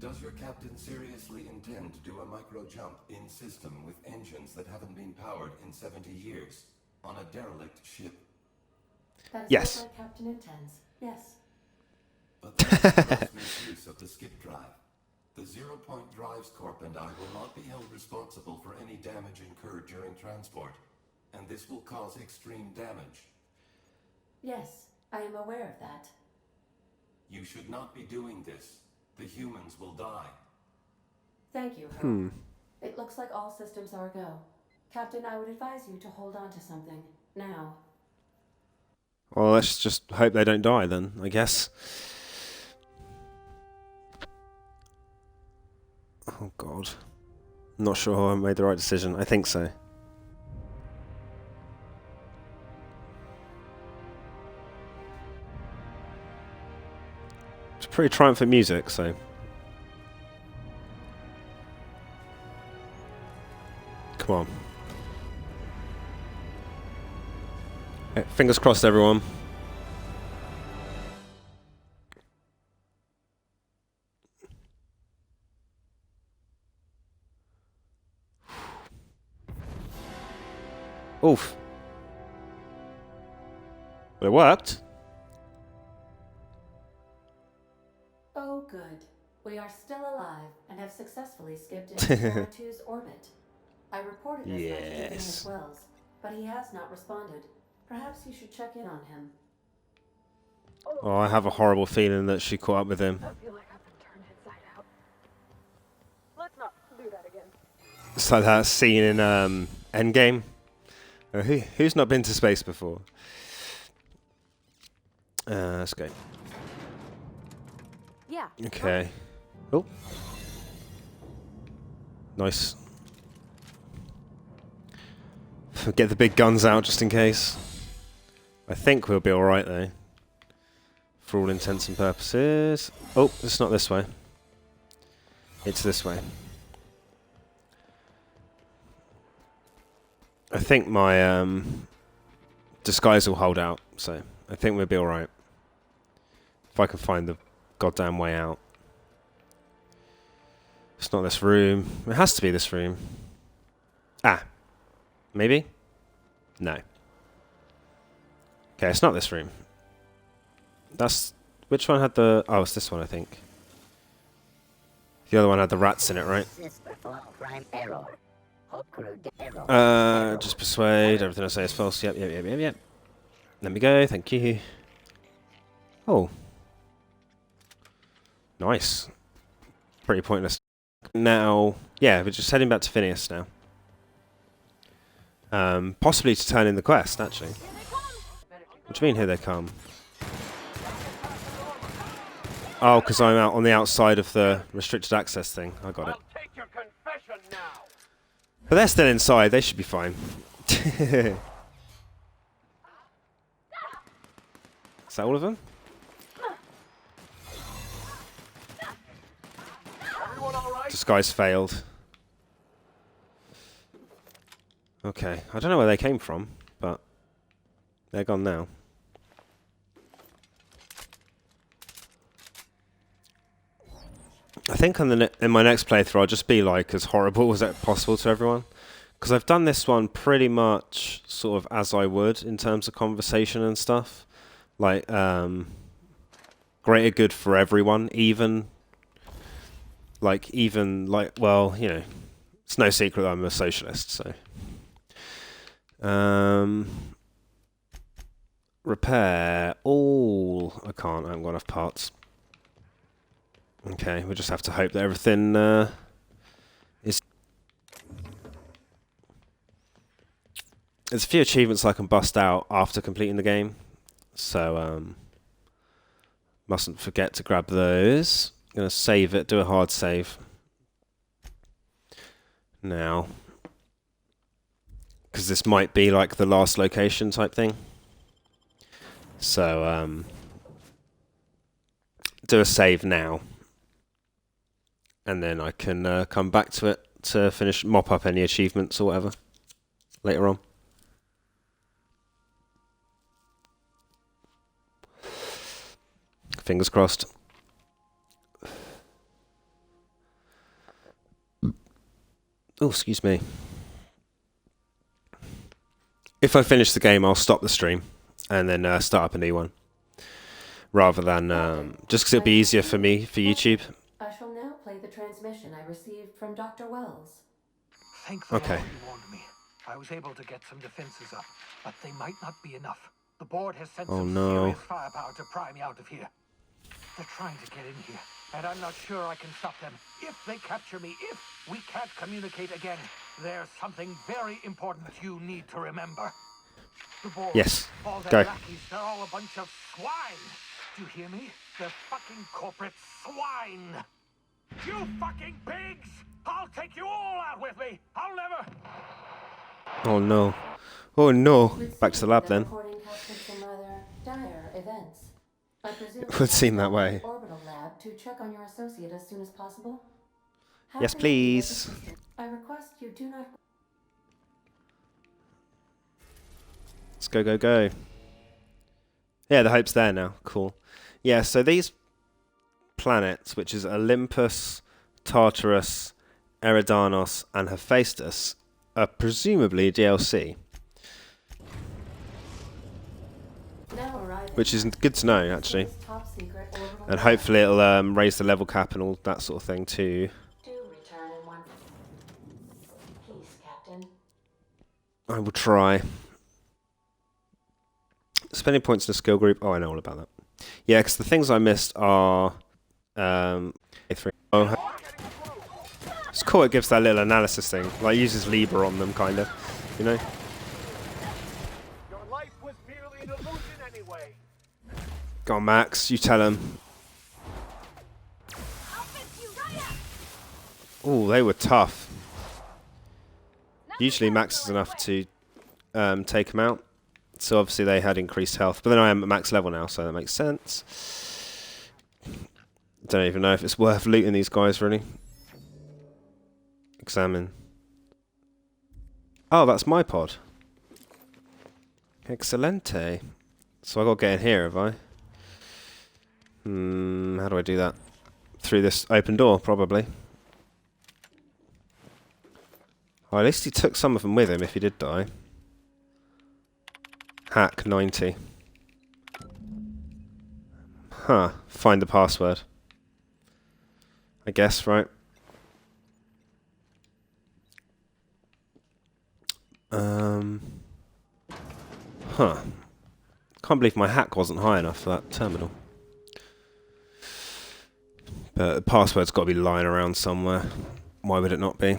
does your captain seriously intend to do a micro jump in system with engines that haven't been powered in 70 years on a derelict ship? That is Yes. what my captain intends. Yes. But that's misuse of the skip drive. The Zero Point Drives Corp and I will not be held responsible for any damage incurred during transport, and this will cause extreme damage. Yes, I am aware of that. You should not be doing this. The humans will die. Thank you, Hope. It looks like all systems are a go. Captain, I would advise you to hold on to something. Now. Well, let's just hope they don't die then, I guess. Oh, God. Not sure I made the right decision. I think so. It's pretty triumphant music, so... Come on. Okay, fingers crossed, everyone. Oof. Well, it worked. Oh, good. We are still alive and have successfully skipped into Terra 2's orbit. I reported this message to Miss Wells, but he has not responded. Perhaps you should check in on him. Oh, I have a horrible feeling that she caught up with him. I feel like I've been turned inside out. Let's not do that again. It's like that scene in Endgame. Who's not been to space before? Let's go. Yeah. Okay. Oh. Nice. Get the big guns out just in case. I think we'll be alright though. For all intents and purposes. Oh, it's not this way. It's this way. I think my disguise will hold out, so I think we'll be alright. If I can find the goddamn way out. It's not this room. It has to be this room. Ah. Maybe? No. Okay, it's not this room. That's... Which one had the... Oh, it's this one, I think. The other one had the rats in it, right? Just persuade. Everything I say is false. Yep. Let me go. Thank you. Oh. Nice. Pretty pointless. Now, yeah, we're just heading back to Phineas now. Possibly to turn in the quest, actually. What do you mean, here they come? Oh, because I'm out on the outside of the restricted access thing. I got it. But they're still inside. They should be fine. Is that all of them? Disguise failed. Okay, I don't know where they came from, but they're gone now. I think in my next playthrough I'll just be like as horrible as possible to everyone, because I've done this one pretty much sort of as I would in terms of conversation and stuff, like greater good for everyone, even like well, you know, it's no secret that I'm a socialist, so repair all. I can't, I haven't got enough parts. Okay, we just have to hope that everything is... There's a few achievements I can bust out after completing the game, so mustn't forget to grab those. I'm going to save it, do a hard save. Now, because this might be like the last location type thing. So, do a save now. And then I can come back to it to mop up any achievements or whatever later on. Fingers crossed. Oh, excuse me. If I finish the game, I'll stop the stream and then start up a new one. Rather than just because it'd be easier for me for YouTube. I shall now play the transmission I received from Dr. Wells. Thank the Okay. Lord you warned me. I was able to get some defenses up, but they might not be enough. The board has sent some serious firepower to pry me out of here. They're trying to get in here, and I'm not sure I can stop them. If they capture me, if we can't communicate again, there's something very important you need to remember. The board, Yes. all their Go. lackeys, they're all a bunch of swine. Do you hear me? They're fucking corporate swine. You fucking pigs! I'll take you all out with me. I'll never... Oh no. Oh no. Back to the lab then. Recording captured some rather dire events. I presume Would seem that way. Orbital lab to check on your associate as soon as possible. Yes, How can I be of please. assistance? I request you do not. Let's go, go, go. Yeah, the hope's there now. Cool. Yeah, so these planets, which is Olympus, Tartarus, Eridanos, and Hephaestus, are presumably DLC. Which is good to know, actually. And hopefully it'll raise the level cap and all that sort of thing too. Do return in one piece, Captain. I will try. Spending points in a skill group. Oh, I know all about that. Yeah, because the things I missed are... it's cool, it gives that little analysis thing. Like, uses Libra on them, kind of. You know? Your life was merely an illusion anyway. Go on, Max. You tell him. Oh, they were tough. Usually Max is enough to take them out. So obviously they had increased health. But then I am at max level now, so that makes sense. Don't even know if it's worth looting these guys, really. Examine. Oh, that's my pod. Excelente. So I got to get in here, have I? How do I do that? Through this open door, probably. Oh, at least he took some of them with him if he did die. Hack 90. Huh. Find the password. I guess, right? Huh. Can't believe my hack wasn't high enough for that terminal. But the password's got to be lying around somewhere. Why would it not be?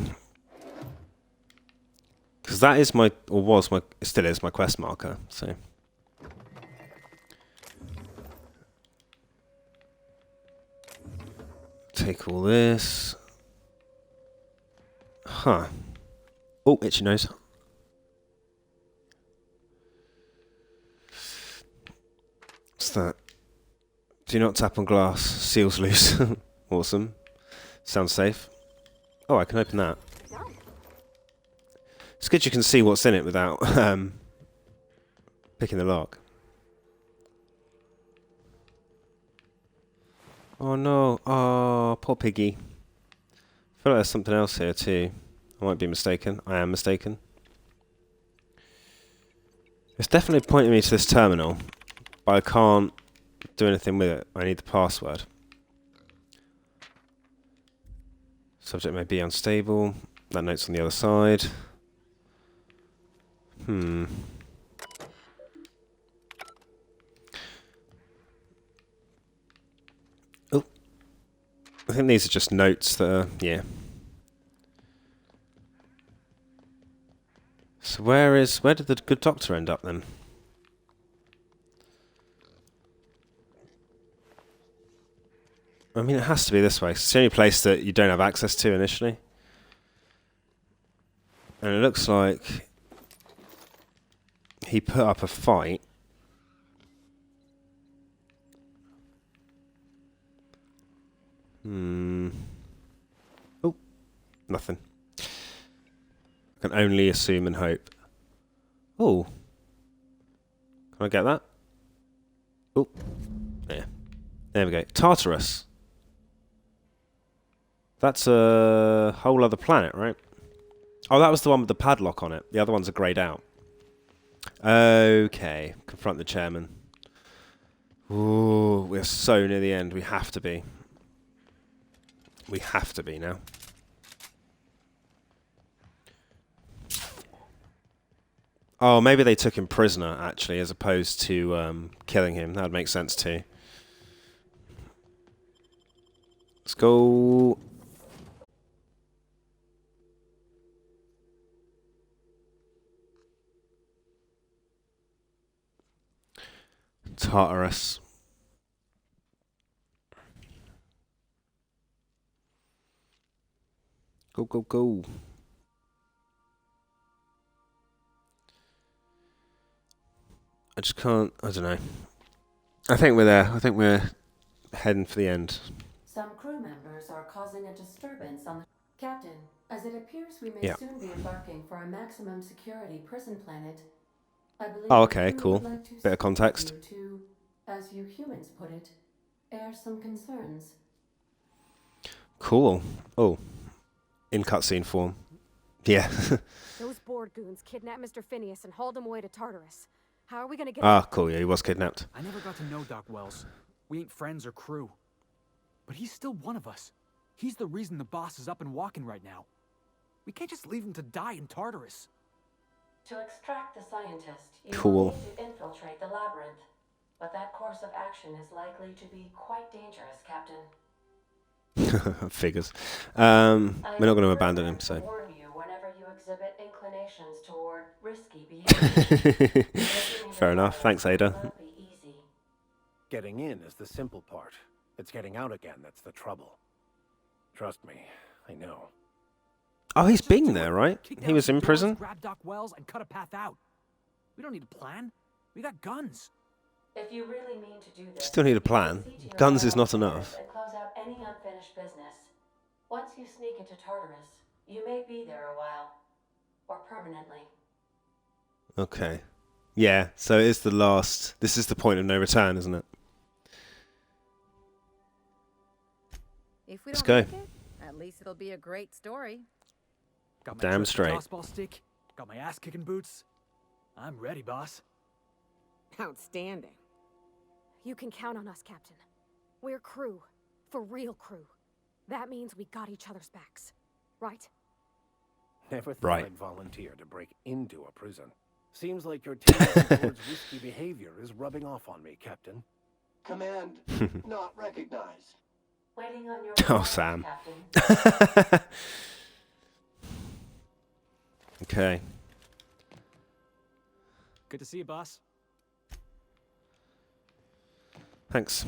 Because that is my, or was my, it still is my quest marker, so. Take all this. Huh. Oh, itchy nose. What's that? Do not tap on glass. Seals loose. Awesome. Sounds safe. Oh, I can open that. It's good you can see what's in it without picking the lock. Oh no, oh, poor piggy. I feel like there's something else here too. I might be mistaken. I am mistaken. It's definitely pointing me to this terminal, but I can't do anything with it. I need the password. Subject may be unstable. That note's on the other side. Oh. I think these are just notes that are, yeah. So where did the good doctor end up then? I mean, it has to be this way. 'Cause it's the only place that you don't have access to initially. And it looks like he put up a fight. Oh, nothing. I can only assume and hope. Oh. Can I get that? Oh. Yeah. There we go. Tartarus. That's a whole other planet, right? Oh, that was the one with the padlock on it. The other ones are greyed out. Okay. Confront the chairman. Ooh, we're so near the end. We have to be. We have to be now. Oh, maybe they took him prisoner, actually, as opposed to killing him. That would make sense, too. Let's go. Tartarus. Go, go, go. I just can't, I don't know. I think we're there. I think we're heading for the end. Some crew members are causing a disturbance on the... Captain, as it appears we may soon be embarking for a maximum security prison planet, I believe Oh, okay, the crew cool. would like to Bit of context. speak with you to, as you humans put it, air some concerns. Cool. Oh. In cutscene form. Yeah. Those board goons kidnapped Mr. Phineas and hauled him away to Tartarus. How are we gonna get Cool, yeah, he was kidnapped. I never got to know Doc Wells. We ain't friends or crew. But he's still one of us. He's the reason the boss is up and walking right now. We can't just leave him to die in Tartarus. To extract the scientist, you Cool. will need to infiltrate the labyrinth. But that course of action is likely to be quite dangerous, Captain. Figures. We're not going to abandon him, so. Warn you whenever you exhibit inclinations toward risky behavior. Fair enough. Thanks, Ada. Getting in is the simple part. It's getting out again that's the trouble. Trust me, I know. Oh, he's been there, right? He was in prison? Grab Doc Wells and cut a path out. We don't need a plan. We got guns. If you really mean to do this, Still need a plan. Guns is not enough. and close out any unfinished business. Once you sneak into Tartarus, you may be there a while. Or permanently. Okay. Yeah, so it's the last... This is the point of no return, isn't it? If we Let's don't go. make it, at least it'll be a great story. Got my Damn trusty straight. tossball stick. Got my ass-kicking boots. I'm ready, boss. Outstanding. You can count on us, Captain. We're crew. For real crew. That means we got each other's backs. Right? Never thought Right. I'd volunteer to break into a prison. Seems like your tendency towards risky behavior is rubbing off on me, Captain. Command not recognized. Waiting on your Oh, call, Sam. Captain. Okay. Good to see you, boss. Thanks.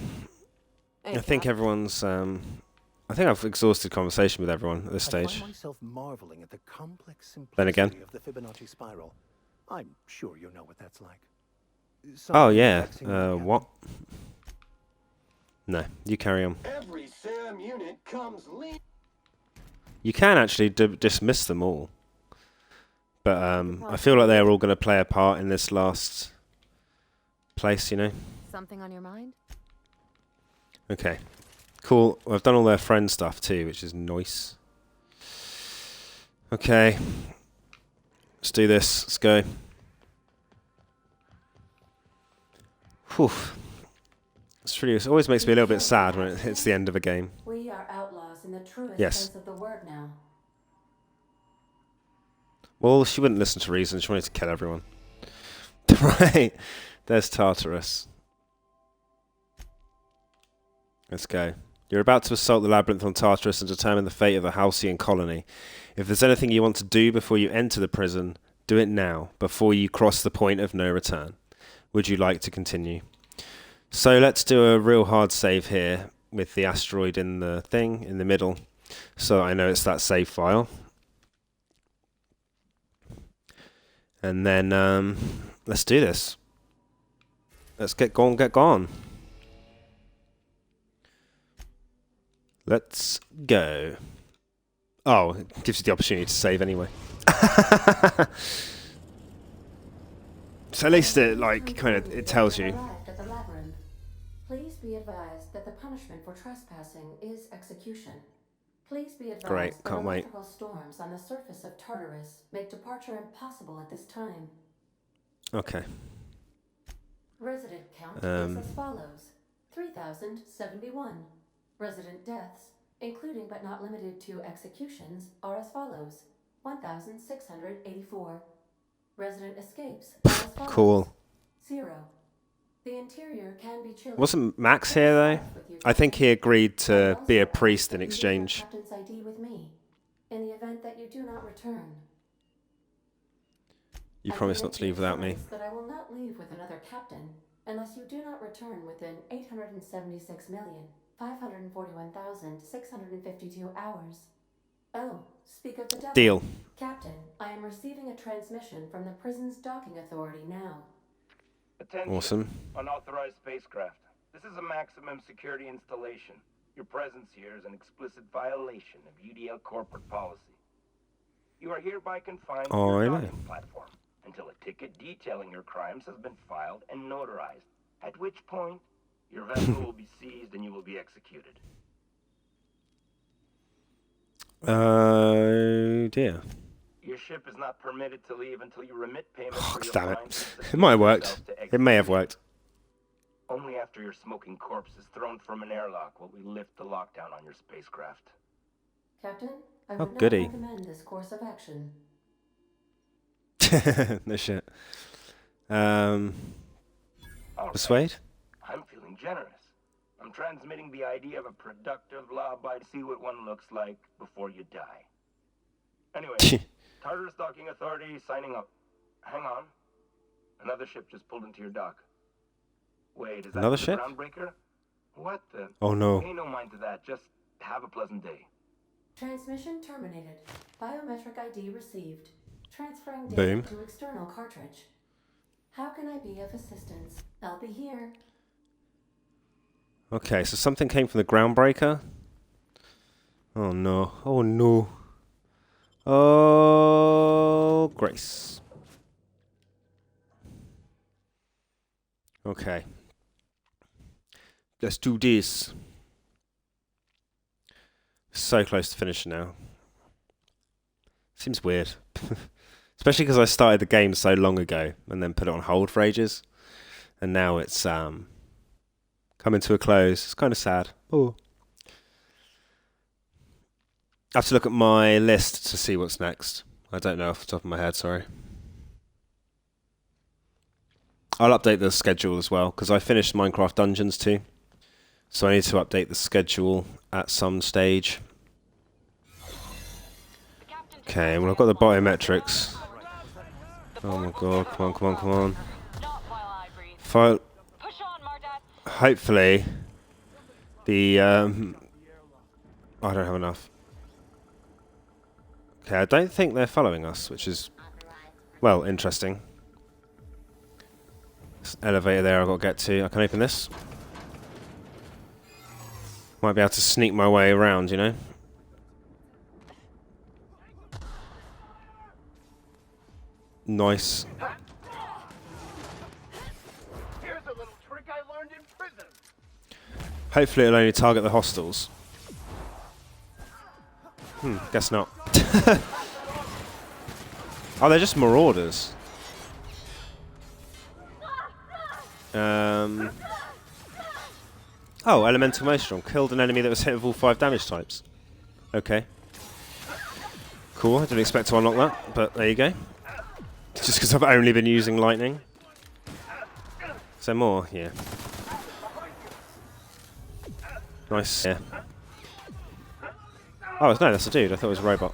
Hey, I think Cap. everyone's... I think I've exhausted conversation with everyone at this I stage. find myself marveling at the complex Then again. simplicity of the Fibonacci spiral. I'm sure you know what that's like. Oh, Something yeah. relaxing, Captain. What? No, you carry on. Every SAM unit comes lean. You can actually dismiss them all. But I feel like they're all going to play a part in this last place, you know? Something on your mind? Okay. Cool. I've done all their friend stuff too, which is nice. Okay. Let's do this. Let's go. Whew. It always makes me a little bit sad when it hits the end of a game. We are outlaws in the truest Yes. sense of the word now. Well, she wouldn't listen to reason. She wanted to kill everyone. Right. There's Tartarus. Let's go. You're about to assault the labyrinth on Tartarus and determine the fate of the Halcyon colony. If there's anything you want to do before you enter the prison, do it now, before you cross the point of no return. Would you like to continue? So let's do a real hard save here with the asteroid in the thing, in the middle, so I know it's that save file. And then, let's do this. Let's get gone. Let's go. Oh, it gives you the opportunity to save anyway. So at least it, like, kind of, it tells you. Please be advised that the punishment for trespassing is execution. Please be advised Great, that can't wait. electrical storms on the surface of Tartarus make departure impossible at this time. Okay. Resident count is as follows: 3,071. Resident deaths, including but not limited to executions, are as follows: 1,684. Resident escapes are as follows: Cool. 0. The interior can be chilly. Wasn't Max here though? I think he agreed to be a priest in exchange. Captain's ID with me, in the event that you do not return. You promised not to leave without me. That I will not leave with another captain unless you do not return within 876,541,652 hours. Oh, speak of the devil. Deal. Captain, I am receiving a transmission from the prison's docking authority now. Attention. Awesome. Unauthorized spacecraft. This is a maximum security installation. Your presence here is an explicit violation of UDL corporate policy. You are hereby confined to your docking platform until a ticket detailing your crimes has been filed and notarized, at which point your vessel will be seized and you will be executed. Oh dear. Your ship is not permitted to leave until you remit payment for your Damn fines. it. It might have worked. It may have worked. Only after your smoking corpse is thrown from an airlock will we lift the lockdown on your spacecraft. Captain, I would not goody. recommend this course of action. No shit. All Persuade? right. I'm feeling generous. I'm transmitting the idea of a productive law-abiding, see what one looks like before you die. Anyway, Tartarus Docking Authority signing up. Hang on. Another ship just pulled into your dock. Wait, is that Another the ship? groundbreaker? What the? Oh no. Pay no mind to that. Just have a pleasant day. Transmission terminated. Biometric ID received. Transferring data Boom. to external cartridge. How can I be of assistance? I'll be here. Okay, so something came from the groundbreaker. Oh no. Oh no. Oh, Grace. Okay. Let's do this. So close to finishing now. Seems weird. Especially because I started the game so long ago and then put it on hold for ages. And now it's coming to a close. It's kind of sad. Oh. I have to look at my list to see what's next. I don't know off the top of my head, sorry. I'll update the schedule as well, because I finished Minecraft Dungeons too. So I need to update the schedule at some stage. Okay, well I've got the biometrics. Oh my god, come on, come on, come on. File. Hopefully, the, I don't have enough. Okay, I don't think they're following us, which is, well, interesting. This elevator there I've got to get to. I can open this. Might be able to sneak my way around, you know? Nice. Here's a little trick I learned in prison. Hopefully it'll only target the hostiles. Guess not. Oh, they're just marauders. Oh, elemental motion. Killed an enemy that was hit with all 5 damage types. Okay. Cool, I didn't expect to unlock that, but there you go. Just because I've only been using lightning. So more, yeah. Nice, yeah. Oh, no, that's a dude. I thought it was a robot.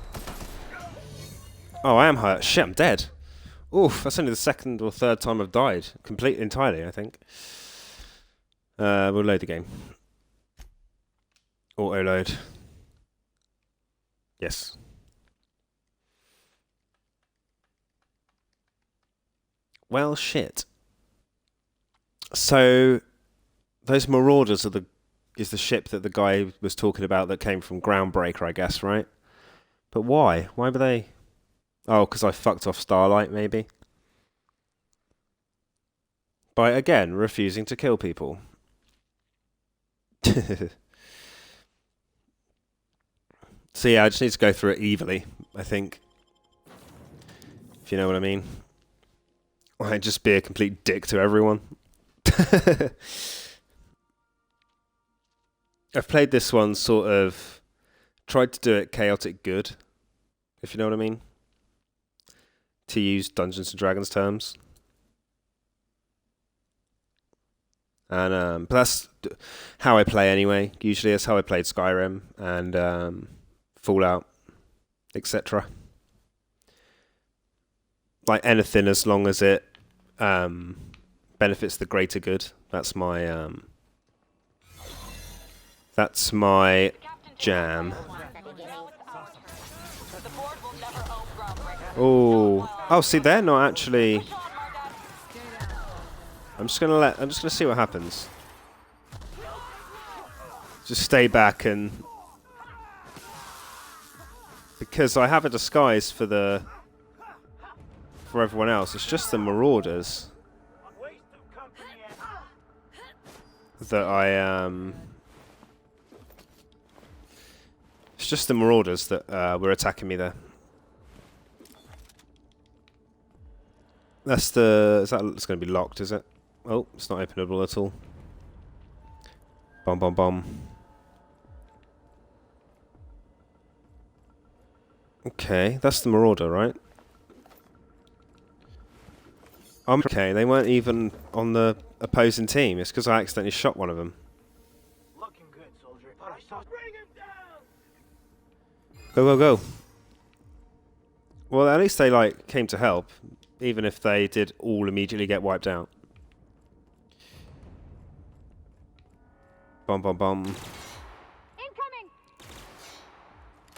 Oh, I am hurt. Shit, I'm dead. Oof, that's only the 2nd or 3rd time I've died. Entirely, I think. We'll load the game. Auto-load. Yes. Well, shit. So, those marauders are is the ship that the guy was talking about that came from Groundbreaker, I guess, right? But why? Why were they... Oh, because I fucked off Starlight, maybe? By, again, refusing to kill people. So yeah, I just need to go through it evilly, I think. If you know what I mean. I'd just be a complete dick to everyone. I've played this one sort of... Tried to do it chaotic good, if you know what I mean. To use Dungeons and Dragons terms. And but that's how I play anyway. Usually that's how I played Skyrim and Fallout, etc. Like anything as long as it benefits the greater good. That's my jam. Oh, see, they're not actually. I'm just gonna see what happens. Just stay back and because I have a disguise for everyone else. It's just the marauders that It's just the marauders that were attacking me there. It's going to be locked, is it? Oh, it's not openable at all. Bomb, bomb, bomb. Okay, that's the marauder, right? Okay, they weren't even on the opposing team. It's because I accidentally shot one of them. Looking good, soldier. Thought I saw. Bring him down. Go, go, go. Well, at least they came to help, even if they did all immediately get wiped out. Bomb, bomb, bomb. Incoming.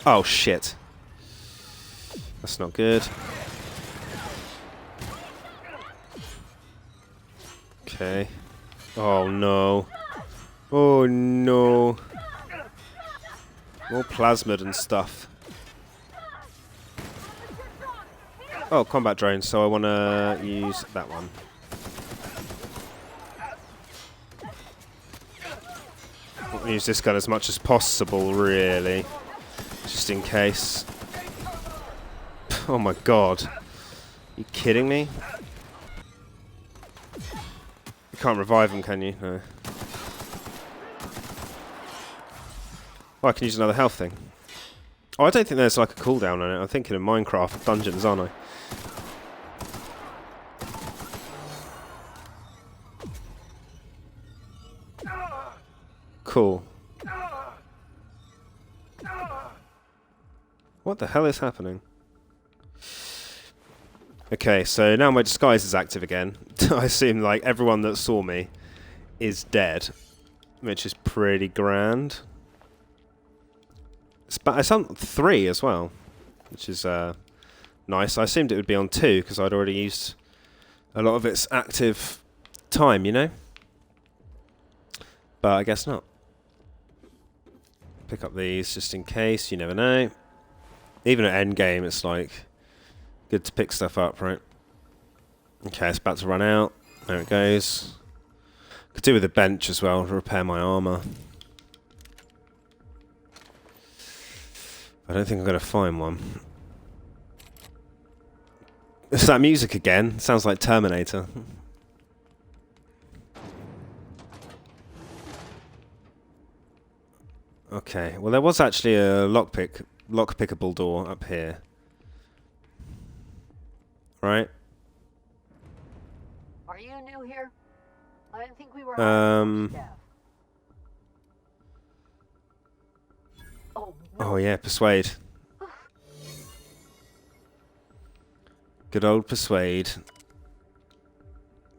Oh shit. That's not good. Okay. Oh no. Oh no. More plasmid and stuff. Oh, combat drone, so I want to use that one. I'll use this gun as much as possible, really. Just in case. Oh my god. Are you kidding me? You can't revive them, can you? No. Oh, I can use another health thing. Oh, I don't think there's a cooldown on it. I'm thinking of Minecraft dungeons, aren't I? Cool. What the hell is happening? Okay, so now my disguise is active again. I assume everyone that saw me is dead, which is pretty grand. It's on 3 as well, which is nice. I assumed it would be on 2 because I'd already used a lot of its active time, you know? But I guess not. Pick up these just in case, you never know. Even at endgame, it's good to pick stuff up, right? Okay, it's about to run out. There it goes. Could do with a bench as well to repair my armor. I don't think I'm going to find one. It's that music again. Sounds like Terminator. Okay, well there was actually a lockpickable door up here. Right? Are you new here? I didn't think we were staff. Oh yeah, persuade. Good old persuade.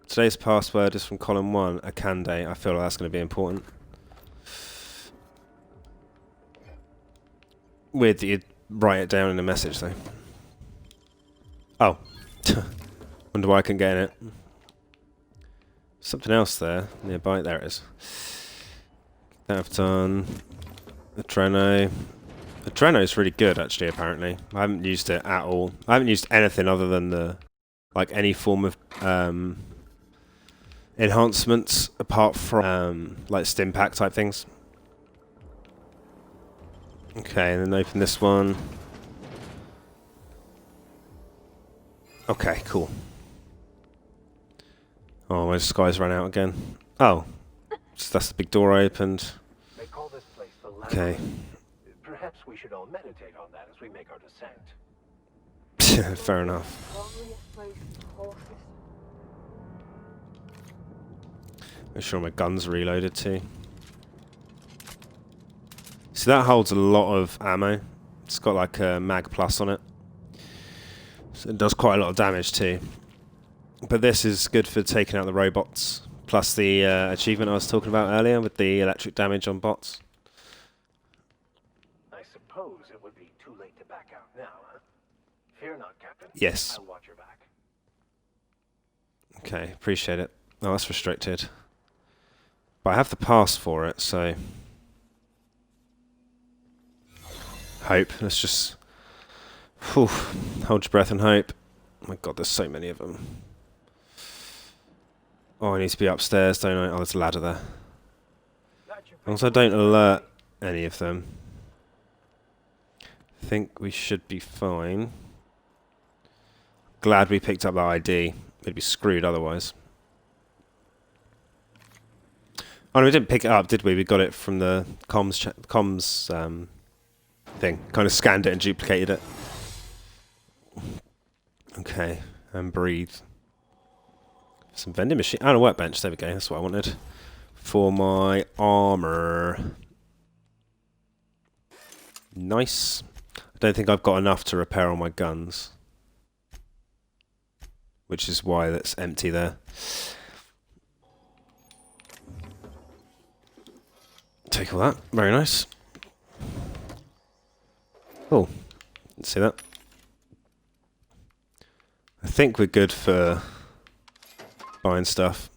Today's password is from column 1, Akande. I feel like that's going to be important. Weird that you'd write it down in a message though. Oh. Wonder why I couldn't get in it. Something else there nearby. There it is. That I've done. The Treno. The Treno is really good actually, apparently. I haven't used it at all. I haven't used anything other than the any form of enhancements apart from like stim pack type things. Okay, and then open this one. Okay, cool. Oh, my sky's run out again. Oh, so that's the big door I opened. They call this place the lab. Okay. Perhaps we should all meditate on that as we make our descent. Fair enough. Make sure my gun's reloaded too. See, that holds a lot of ammo. It's got like a mag plus on it. So it does quite a lot of damage too. But this is good for taking out the robots. Plus the achievement I was talking about earlier with the electric damage on bots. I suppose it would be too late to back out now, huh? Fear not, Captain. Yes. I'll watch your back. Okay, appreciate it. Oh, that's restricted. But I have the pass for it, so... Hope. Let's just... Whew. Hold your breath and hope. Oh my god, there's so many of them. Oh, I need to be upstairs, don't I? Oh, there's a ladder there. Also, don't alert any of them. I think we should be fine. Glad we picked up that ID. We'd be screwed otherwise. Oh, no, we didn't pick it up, did we? We got it from the comms thing. Kind of scanned it and duplicated it. Okay, and breathe. Some vending machine. Oh, a workbench. There we go. That's what I wanted. For my armor. Nice. I don't think I've got enough to repair all my guns. Which is why that's empty there. Take all that. Very nice. Oh. Didn't see that. I think we're good for buying stuff.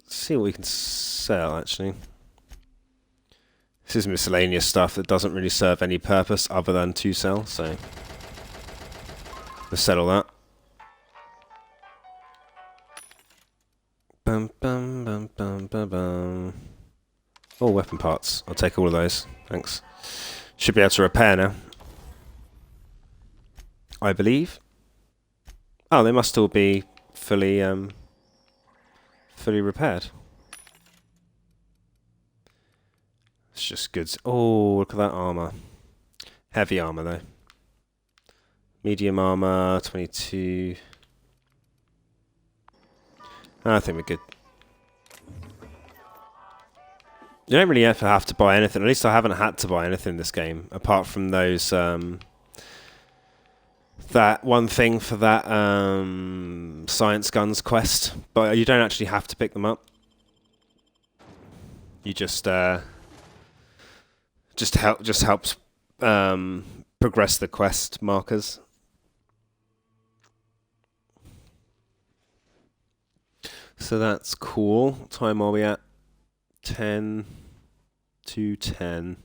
Let's see what we can sell, actually. This is miscellaneous stuff that doesn't really serve any purpose other than to sell, so let's settle that. Bum, bum, bum, bum, bum, bum. Oh, weapon parts. I'll take all of those. Thanks. Should be able to repair now, I believe. Oh, they must all be fully repaired. It's just good. Oh, look at that armor. Heavy armor though. Medium armor, 22. I think we're good. You don't really ever have to buy anything. At least I haven't had to buy anything in this game, apart from those that one thing for that science guns quest. But you don't actually have to pick them up. You just helps progress the quest markers. So that's cool. What time are we at? 10 to 10.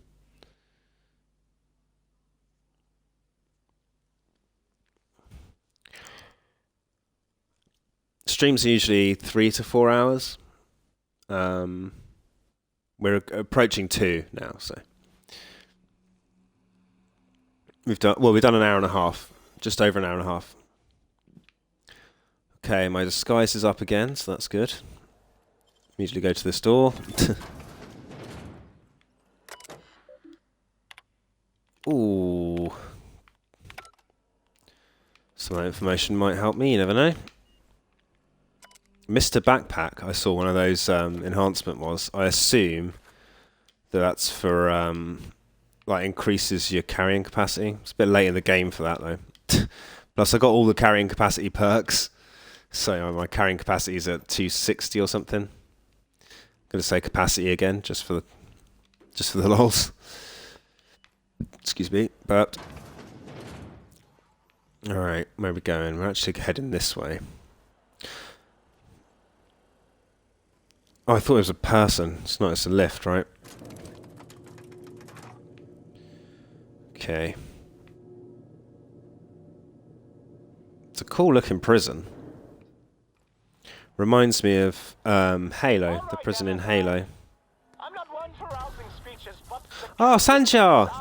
streams are usually 3 to 4 hours. We're approaching 2 now, so we've done an hour and a half, just over an hour and a half. Okay, my disguise is up again, so that's good. Immediately go to this door. Ooh. Some of that information might help me, you never know. Mr. Backpack, I saw one of those enhancement was. I assume that's for, like, increases your carrying capacity. It's a bit late in the game for that, though. Plus, I got all the carrying capacity perks. So my carrying capacity is at 260 or something. I'm going to say capacity again, just for the lols. Excuse me, but all right, where are we going? We're actually heading this way. Oh, I thought it was a person. It's not. It's a lift, right? Okay. It's a cool-looking prison. Reminds me of Halo, the prison in Halo. Oh, Sanjar!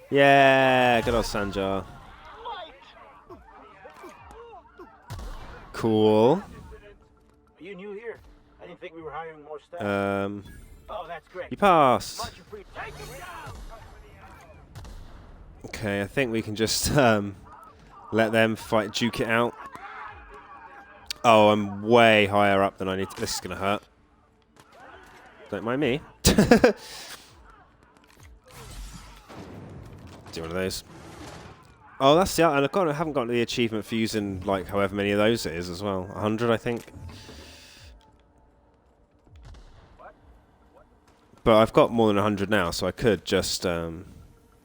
Yeah, good old Sanjar. Cool. Are you new here? I didn't think we were hiring more staff. Oh, that's great. You pass. Okay, I think we can just let them duke it out. Oh, I'm way higher up than I need to. This is going to hurt. Don't mind me. Do one of those. Oh, that's the... And I haven't got the achievement for using, like, however many of those it is as well. 100, I think. But I've got more than 100 now, so I could just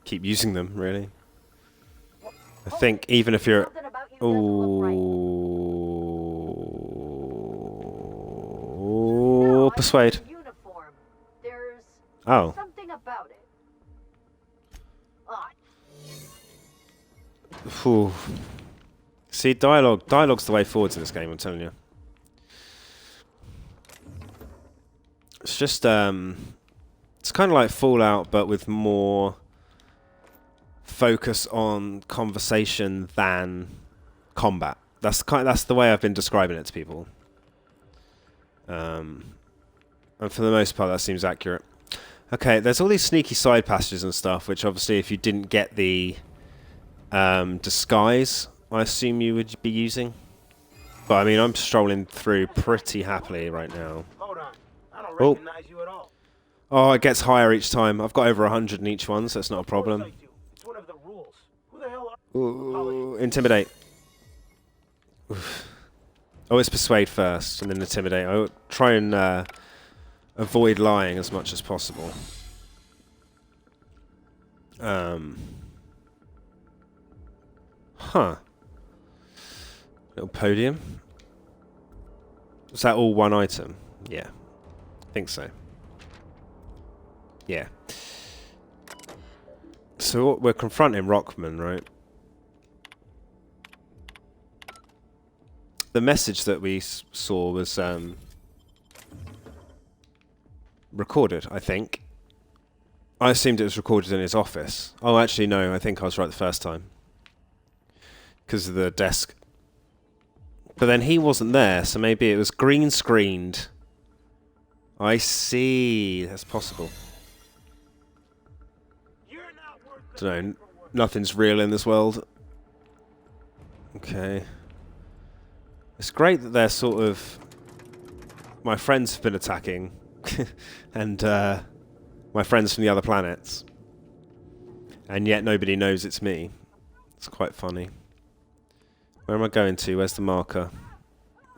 keep using them, really. I think even if you're... Oh, persuade. Oh. Something about it. Ooh. See, dialogue's the way forwards in this game, I'm telling you. It's just it's kind of like Fallout, but with more focus on conversation than combat. That's the way I've been describing it to people. And for the most part, that seems accurate. Okay, there's all these sneaky side passages and stuff, which obviously, if you didn't get the disguise, I assume you would be using. But I mean, I'm strolling through pretty happily right now. Hold on. I don't recognize you at all. Oh, it gets higher each time. I've got over 100 in each one, so it's not a problem. It's one of the rules. Who the hell are Ooh, intimidate. Oof. Oh, it's persuade first, and then intimidate. I would try and avoid lying as much as possible. Huh. Little podium. Is that all one item? Yeah. I think so. Yeah. So we're confronting Rockman, right? The message that we saw was recorded, I think. I assumed it was recorded in his office. Oh, actually, no. I think I was right the first time. Because of the desk. But then he wasn't there, so maybe it was green screened. I see. That's possible. Don't know. Nothing's real in this world. Okay. It's great that they're sort of... My friends have been attacking. And my friends from the other planets. And yet nobody knows it's me. It's quite funny. Where am I going to? Where's the marker?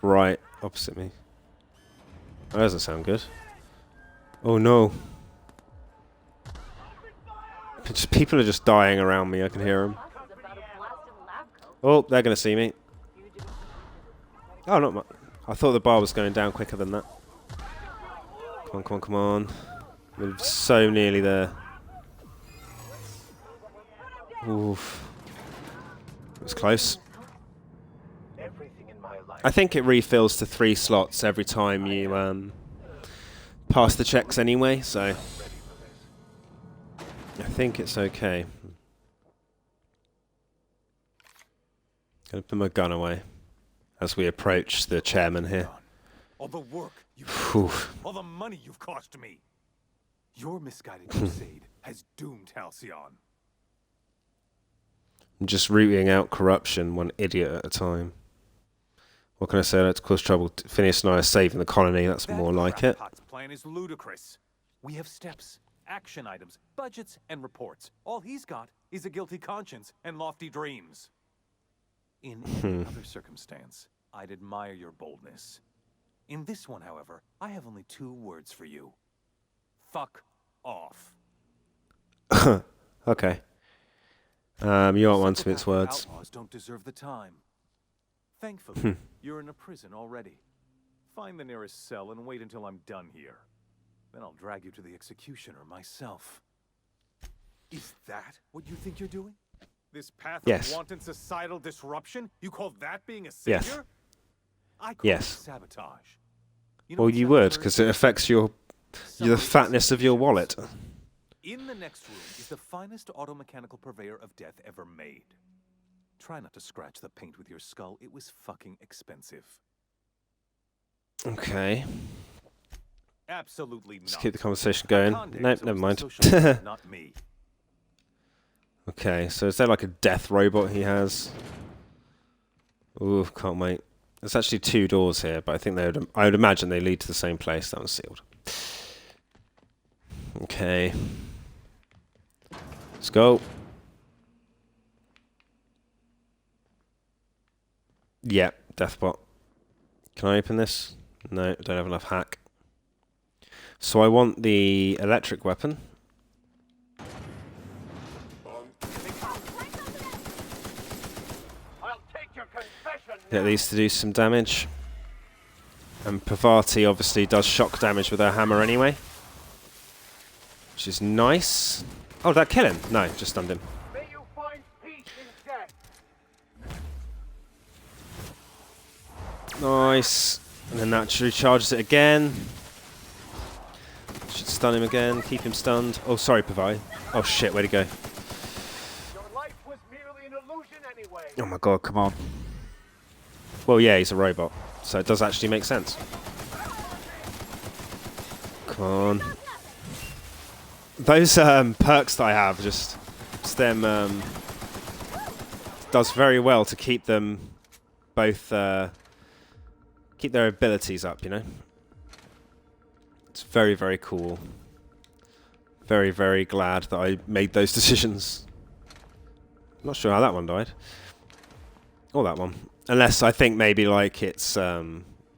Right, opposite me. That doesn't sound good. Oh no. People are just dying around me, I can hear them. Oh, they're going to see me. Oh, not much. I thought the bar was going down quicker than that. Come on, come on, come on. We're so nearly there. Oof. It was close. everything in my life I think it refills to 3 slots every time you pass the checks anyway, so I think it's okay. Gonna put my gun away as we approach the chairman here. All the work you've Whew. all the money you've cost me. Your misguided crusade has doomed Halcyon. I'm just rooting out corruption, one idiot at a time. What can I say? That's cause trouble. Phineas and I are saving the colony. That's more like it. Crackpot's plan is ludicrous. We have steps, action items, budgets, and reports. All he's got is a guilty conscience and lofty dreams. In any other circumstance, I'd admire your boldness. In this one, however, I have only 2 words for you. Fuck off. Okay. You aren't one to mince words. Outlaws don't deserve the time. Thankfully, you're in a prison already. Find the nearest cell and wait until I'm done here. Then I'll drag you to the executioner myself. Is that what you think you're doing? This path Yes. of wanton societal disruption? You call that being a savior? Yes. I call it Yes. sabotage. You know Well, what you would, sabotage because it affects the fatness of your wallet. In the next room is the finest automechanical purveyor of death ever made. Try not to scratch the paint with your skull. It was fucking expensive. Okay. Absolutely not. Let's keep the conversation going. Conde Nope, was never the mind. social not me. Okay, so is there like a death robot he has? Ooh, can't wait. There's actually 2 doors here, but I think I would imagine they lead to the same place. That one's sealed. Okay. Let's go. Yeah, Deathbot. Can I open this? No, I don't have enough hack. So I want the electric weapon. Get these to do some damage. And Pavati obviously does shock damage with her hammer anyway. Which is nice. Oh, did that kill him? No, just stunned him. May you find peace in death. Nice. And then that recharges it again. Should stun him again. Keep him stunned. Oh, sorry, Pavati. Oh, shit. Where'd he go? Your life was merely an illusion anyway. Oh, my God. Come on. Well, yeah, he's a robot. So it does actually make sense. Come on. Those perks that I have, just them does very well to keep them both keep their abilities up, you know. It's very, very cool. Very, very glad that I made those decisions. Not sure how that one died. Or that one. Unless I think maybe like it's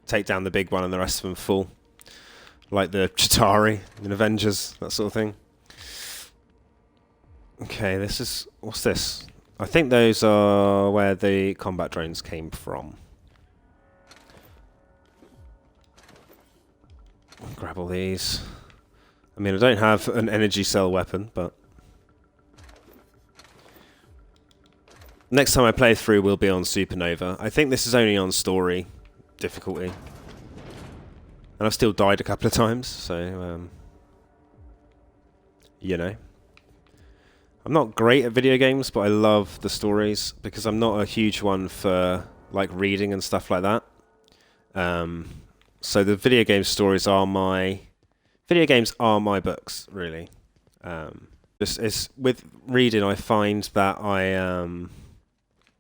take down the big one and the rest of them fall. Like the Chitauri in Avengers, that sort of thing. Okay, this is... What's this? I think those are where the combat drones came from. Grab all these. I mean, I don't have an energy cell weapon, but... Next time I play through, we'll be on Supernova. I think this is only on story difficulty. And I've still died a couple of times, so... you know. I'm not great at video games, but I love the stories, because I'm not a huge one for, like, reading and stuff like that. So the video game stories are my... Video games are my books, really. It's with reading, I find that I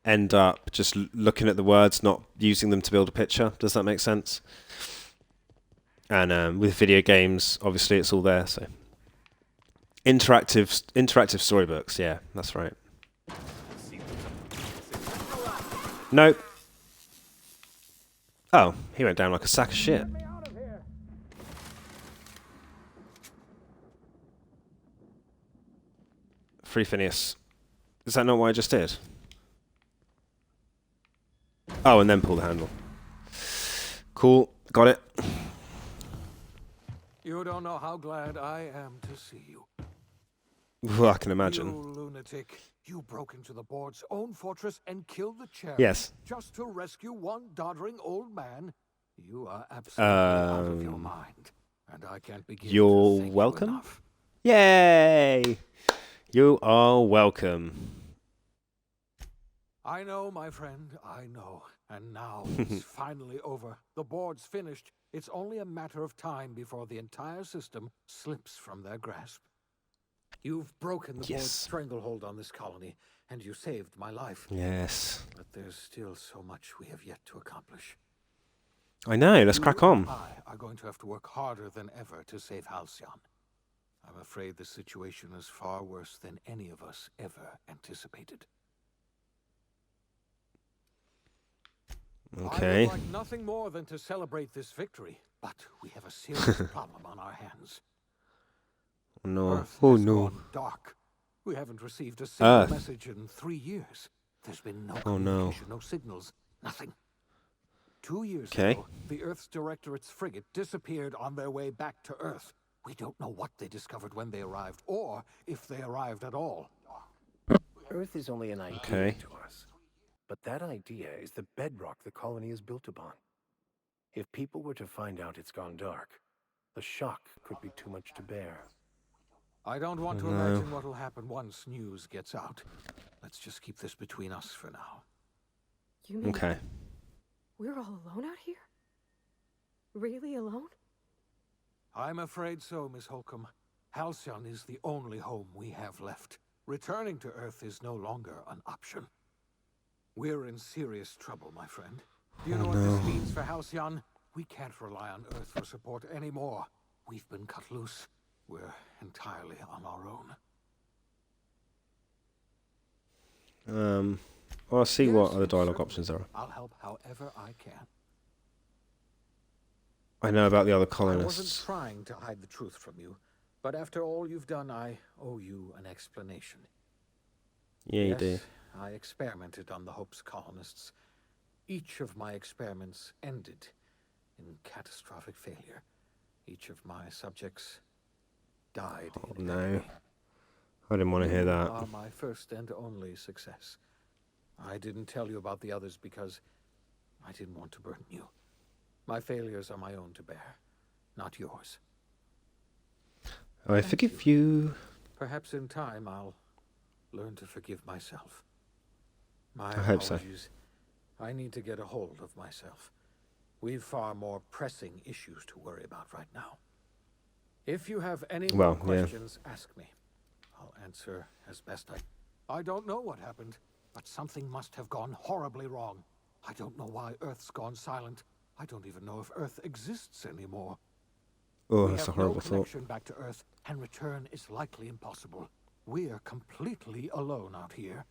end up just looking at the words, not using them to build a picture. Does that make sense? And with video games, obviously it's all there, so... Interactive storybooks, yeah, that's right. Nope. Oh, he went down like a sack of shit. Free Phineas. Is that not what I just did? Oh, and then pull the handle. Cool, got it. You don't know how glad I am to see you. Well, I can imagine. You lunatic. You broke into the board's own fortress and killed the chairman. Yes. Just to rescue one doddering old man. You are absolutely out of your mind. And I can't begin You're to thank welcome. you enough. Yay! You are welcome. I know, my friend, I know. And now it's finally over. The board's finished. It's only a matter of time before the entire system slips from their grasp. You've broken the board's stranglehold on this colony, and you saved my life. Yes. But there's still so much we have yet to accomplish. I know. Let's crack on. You and I are going to have to work harder than ever to save Halcyon. I'm afraid the situation is far worse than any of us ever anticipated. Okay. I would like nothing more than to celebrate this victory, but we have a serious problem on our hands. No. Earth Oh has no. gone dark. We haven't received a single Earth. message in 3 years. There's been no Oh no. communication, no signals, nothing. 2 years Okay. ago, the Earth's Directorate's frigate disappeared on their way back to Earth. We don't know what they discovered when they arrived, or if they arrived at all. Earth is only an idea Okay. to us. But that idea is the bedrock the colony is built upon. If people were to find out it's gone dark, the shock could be too much to bear. I don't want to No. imagine what will happen once news gets out. Let's just keep this between us for now. You mean Okay. we're all alone out here? Really alone? I'm afraid so, Miss Holcomb. Halcyon is the only home we have left. Returning to Earth is no longer an option. We're in serious trouble, my friend. Do you know what this means for Halcyon? We can't rely on Earth for support anymore. We've been cut loose. We're entirely on our own. I'll see what other Yes, dialogue certainly. options there are. I'll help however I can. I know about the other I wasn't colonists. trying to hide the truth from you, but after all you've done, I owe you an explanation. Yeah, you Yes, do. I experimented on the Hope's colonists. Each of my experiments ended in catastrophic failure. Each of my subjects died in No. agony. I didn't want to hear You that. are my first and only success. I didn't tell you about the others because I didn't want to burden you. My failures are my own to bear, not yours. I forgive you. Perhaps in time I'll learn to forgive myself. My I hope so. apologies. I need to get a hold of myself. We've far more pressing issues to worry about right now. If you have any more Well, yeah. questions, ask me. I'll answer as best I don't know what happened, but something must have gone horribly wrong. I don't know why Earth's gone silent. I don't even know if Earth exists anymore. Oh, We that's a have horrible no thought. connection back to Earth, and return is likely impossible. We're completely alone out here.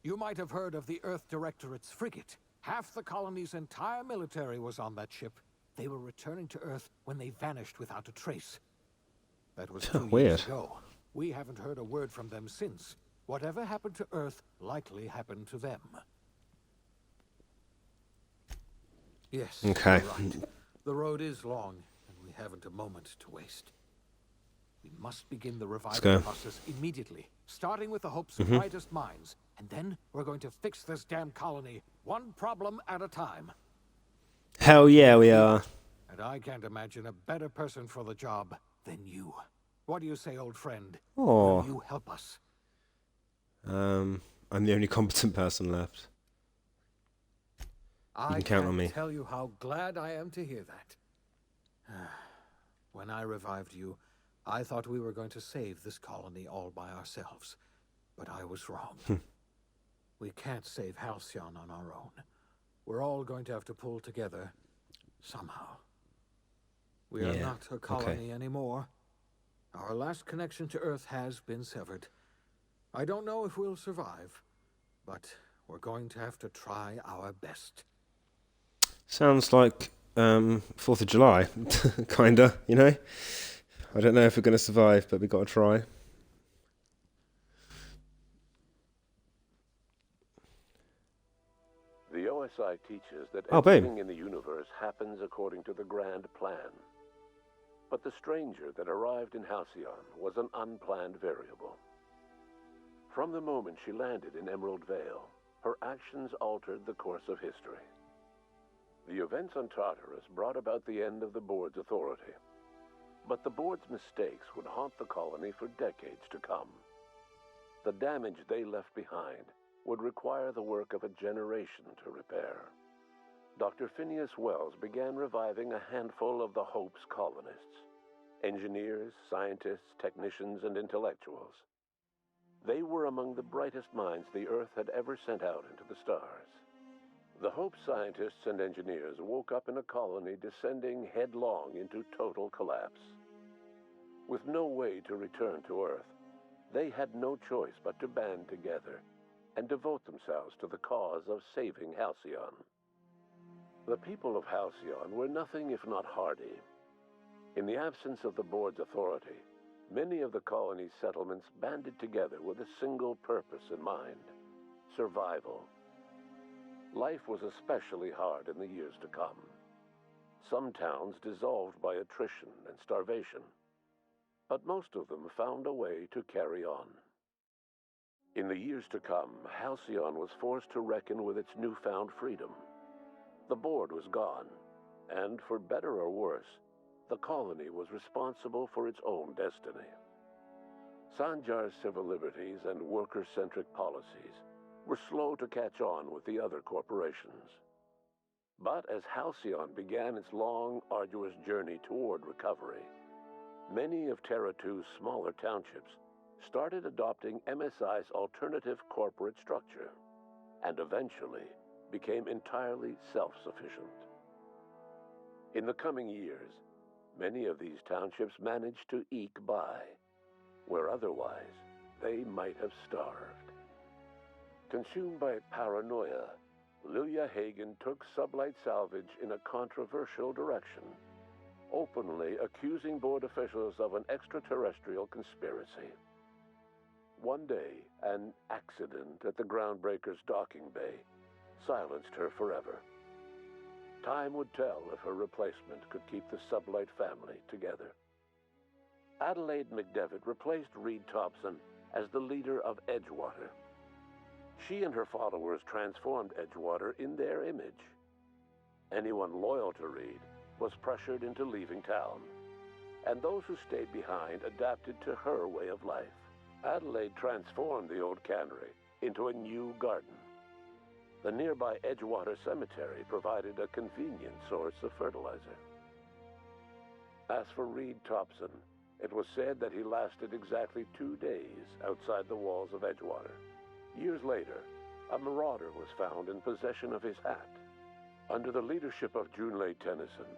You might have heard of the Earth Directorate's frigate. Half the colony's entire military was on that ship. They were returning to Earth when they vanished without a trace. That was 2 Weird. years ago. We haven't heard a word from them since. Whatever happened to Earth likely happened to them. Yes, Okay. you're right. The road is long, and we haven't a moment to waste. We must begin the go. revival process immediately, starting with the Hope's Mhm. brightest minds. And then we're going to fix this damn colony, one problem at a time. Hell yeah, we are. And I can't imagine a better person for the job than you. What do you say, old friend? Aw. Will you help us? I'm the only competent person left. I can count on can't me. tell you how glad I am to hear that. When I revived you, I thought we were going to save this colony all by ourselves. But I was wrong. We can't save Halcyon on our own. We're all going to have to pull together somehow. We are Yeah, not a colony anymore. Our last connection to Earth has been severed. I don't know if we'll survive, but we're going to have to try our best. Sounds like 4th of July, kinda, you know? I don't know if we're going to survive, but we got to try. The OSI teaches that Oh, boom. everything in the universe happens according to the grand plan. But the stranger that arrived in Halcyon was an unplanned variable. From the moment she landed in Emerald Vale, her actions altered the course of history. The events on Tartarus brought about the end of the board's authority. But the board's mistakes would haunt the colony for decades to come. The damage they left behind would require the work of a generation to repair. Dr. Phineas Wells began reviving a handful of the Hope's colonists: engineers, scientists, technicians, and intellectuals. They were among the brightest minds the Earth had ever sent out into the stars. The Hope scientists and engineers woke up in a colony descending headlong into total collapse. With no way to return to Earth, they had no choice but to band together and devote themselves to the cause of saving Halcyon. The people of Halcyon were nothing if not hardy. In the absence of the board's authority, many of the colony's settlements banded together with a single purpose in mind: survival. Life was especially hard in the years to come. Some towns dissolved by attrition and starvation, but most of them found a way to carry on. In the years to come, Halcyon was forced to reckon with its newfound freedom. The board was gone, and for better or worse, the colony was responsible for its own destiny. Sanjar's civil liberties and worker-centric policies were slow to catch on with the other corporations. But as Halcyon began its long, arduous journey toward recovery, many of Terra 2's smaller townships started adopting MSI's alternative corporate structure, and eventually became entirely self-sufficient. In the coming years, many of these townships managed to eke by, where otherwise they might have starved. Consumed by paranoia, Lilia Hagen took Sublight Salvage in a controversial direction, openly accusing board officials of an extraterrestrial conspiracy. One day, an accident at the Groundbreaker's docking bay silenced her forever. Time would tell if her replacement could keep the Sublight family together. Adelaide McDevitt replaced Reed Thompson as the leader of Edgewater. She and her followers transformed Edgewater in their image. Anyone loyal to Reed was pressured into leaving town, and those who stayed behind adapted to her way of life. Adelaide transformed the old cannery into a new garden. The nearby Edgewater Cemetery provided a convenient source of fertilizer. As for Reed Thompson, it was said that he lasted exactly 2 days outside the walls of Edgewater. Years later, a marauder was found in possession of his hat. Under the leadership of Junlei Tennyson,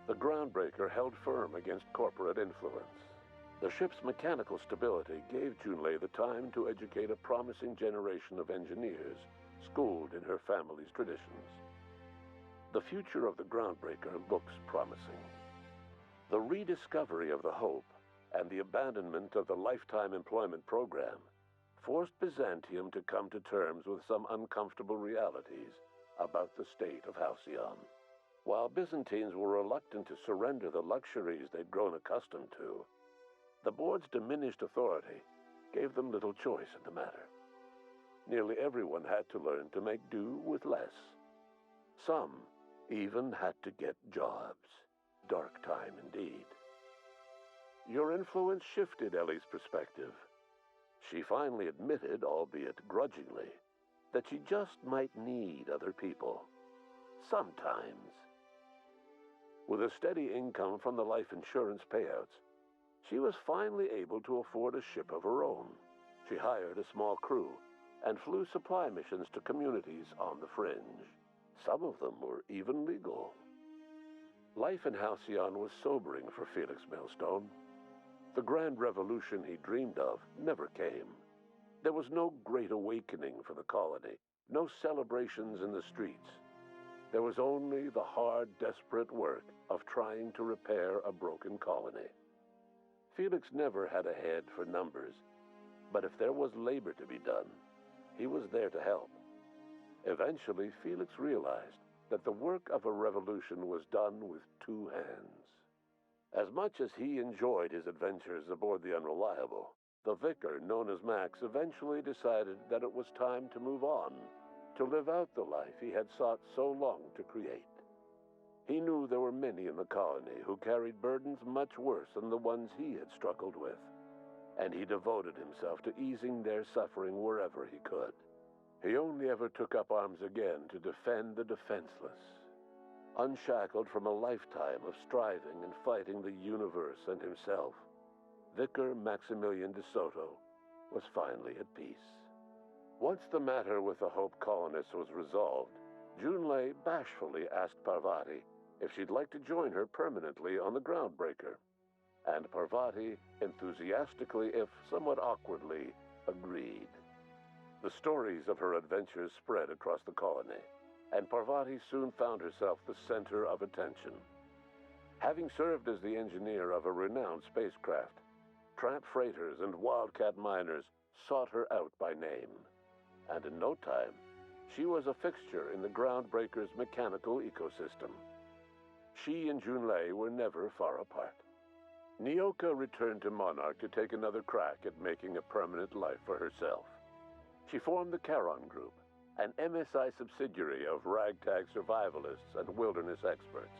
the Groundbreaker held firm against corporate influence. The ship's mechanical stability gave Junlei the time to educate a promising generation of engineers schooled in her family's traditions. The future of the Groundbreaker looks promising. The rediscovery of the Hope and the abandonment of the Lifetime Employment Program forced Byzantium to come to terms with some uncomfortable realities about the state of Halcyon. While Byzantines were reluctant to surrender the luxuries they'd grown accustomed to, the board's diminished authority gave them little choice in the matter. Nearly everyone had to learn to make do with less. Some even had to get jobs. Dark time indeed. Your influence shifted Ellie's perspective. She finally admitted, albeit grudgingly, that she just might need other people. Sometimes. With a steady income from the life insurance payouts, she was finally able to afford a ship of her own. She hired a small crew and flew supply missions to communities on the fringe. Some of them were even legal. Life in Halcyon was sobering for Felix Millstone. The grand revolution he dreamed of never came. There was no great awakening for the colony, no celebrations in the streets. There was only the hard, desperate work of trying to repair a broken colony. Felix never had a head for numbers, but if there was labor to be done, he was there to help. Eventually, Felix realized that the work of a revolution was done with 2 hands. As much as he enjoyed his adventures aboard the Unreliable, The vicar, known as Max, eventually decided that it was time to move on, to live out the life he had sought so long to create. He knew there were many in the colony who carried burdens much worse than the ones he had struggled with, and he devoted himself to easing their suffering wherever he could. He only ever took up arms again to defend the defenseless. Unshackled from a lifetime of striving and fighting the universe and himself, Vicar Maximilian de Soto was finally at peace. Once the matter with the Hope colonists was resolved, Junlei bashfully asked Parvati if she'd like to join her permanently on the Groundbreaker, and Parvati enthusiastically, if somewhat awkwardly, agreed. The stories of her adventures spread across the colony, and Parvati soon found herself the center of attention. Having served as the engineer of a renowned spacecraft, tramp freighters and wildcat miners sought her out by name, and in no time, she was a fixture in the Groundbreaker's mechanical ecosystem. She and Junlei were never far apart. Nyoka returned to Monarch to take another crack at making a permanent life for herself. She formed the Charon Group, an MSI subsidiary of ragtag survivalists and wilderness experts.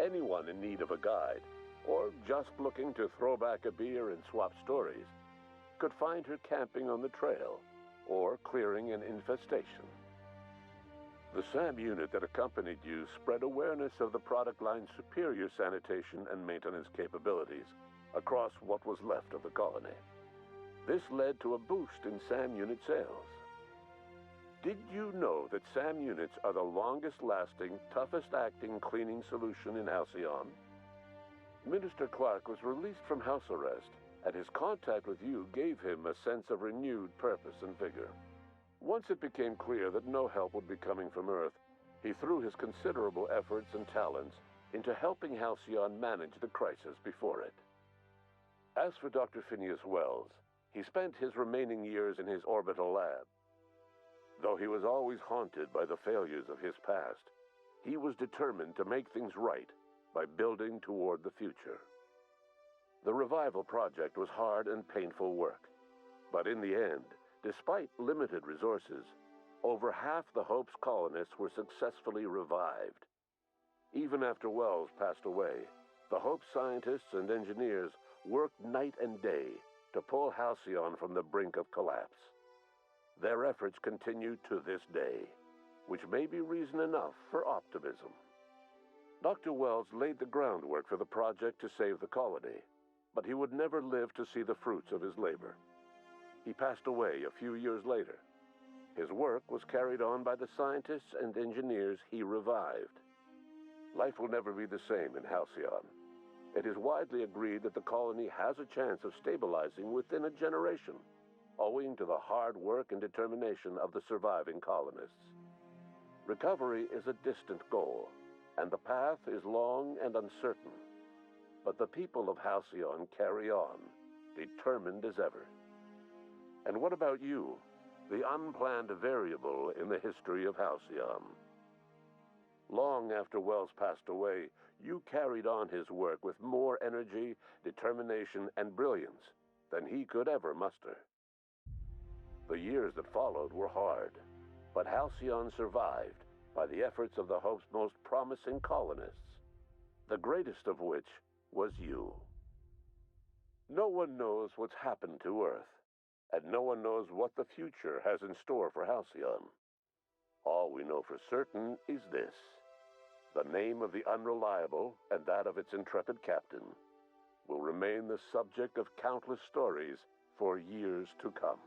Anyone in need of a guide, or just looking to throw back a beer and swap stories, could find her camping on the trail or clearing an infestation. The SAM unit that accompanied you spread awareness of the product line's superior sanitation and maintenance capabilities across what was left of the colony. This led to a boost in SAM unit sales. Did you know that SAM units are the longest-lasting, toughest-acting cleaning solution in Halcyon? Minister Clark was released from house arrest, and his contact with you gave him a sense of renewed purpose and vigor. Once it became clear that no help would be coming from Earth, he threw his considerable efforts and talents into helping Halcyon manage the crisis before it. As for Dr. Phineas Wells, he spent his remaining years in his orbital lab. Though he was always haunted by the failures of his past, he was determined to make things right by building toward the future. The revival project was hard and painful work, but in the end, despite limited resources, over half the Hope's colonists were successfully revived. Even after Wells passed away, the Hope scientists and engineers worked night and day to pull Halcyon from the brink of collapse. Their efforts continue to this day, which may be reason enough for optimism. Dr. Wells laid the groundwork for the project to save the colony, but he would never live to see the fruits of his labor. He passed away a few years later. His work was carried on by the scientists and engineers he revived. Life will never be the same in Halcyon. It is widely agreed that the colony has a chance of stabilizing within a generation, owing to the hard work and determination of the surviving colonists. Recovery is a distant goal, and the path is long and uncertain. But the people of Halcyon carry on, determined as ever. And what about you, the unplanned variable in the history of Halcyon? Long after Wells passed away, you carried on his work with more energy, determination, and brilliance than he could ever muster. The years that followed were hard, but Halcyon survived by the efforts of the Hope's most promising colonists, the greatest of which was you. No one knows what's happened to Earth, and no one knows what the future has in store for Halcyon. All we know for certain is this: the name of the Unreliable and that of its intrepid captain will remain the subject of countless stories for years to come.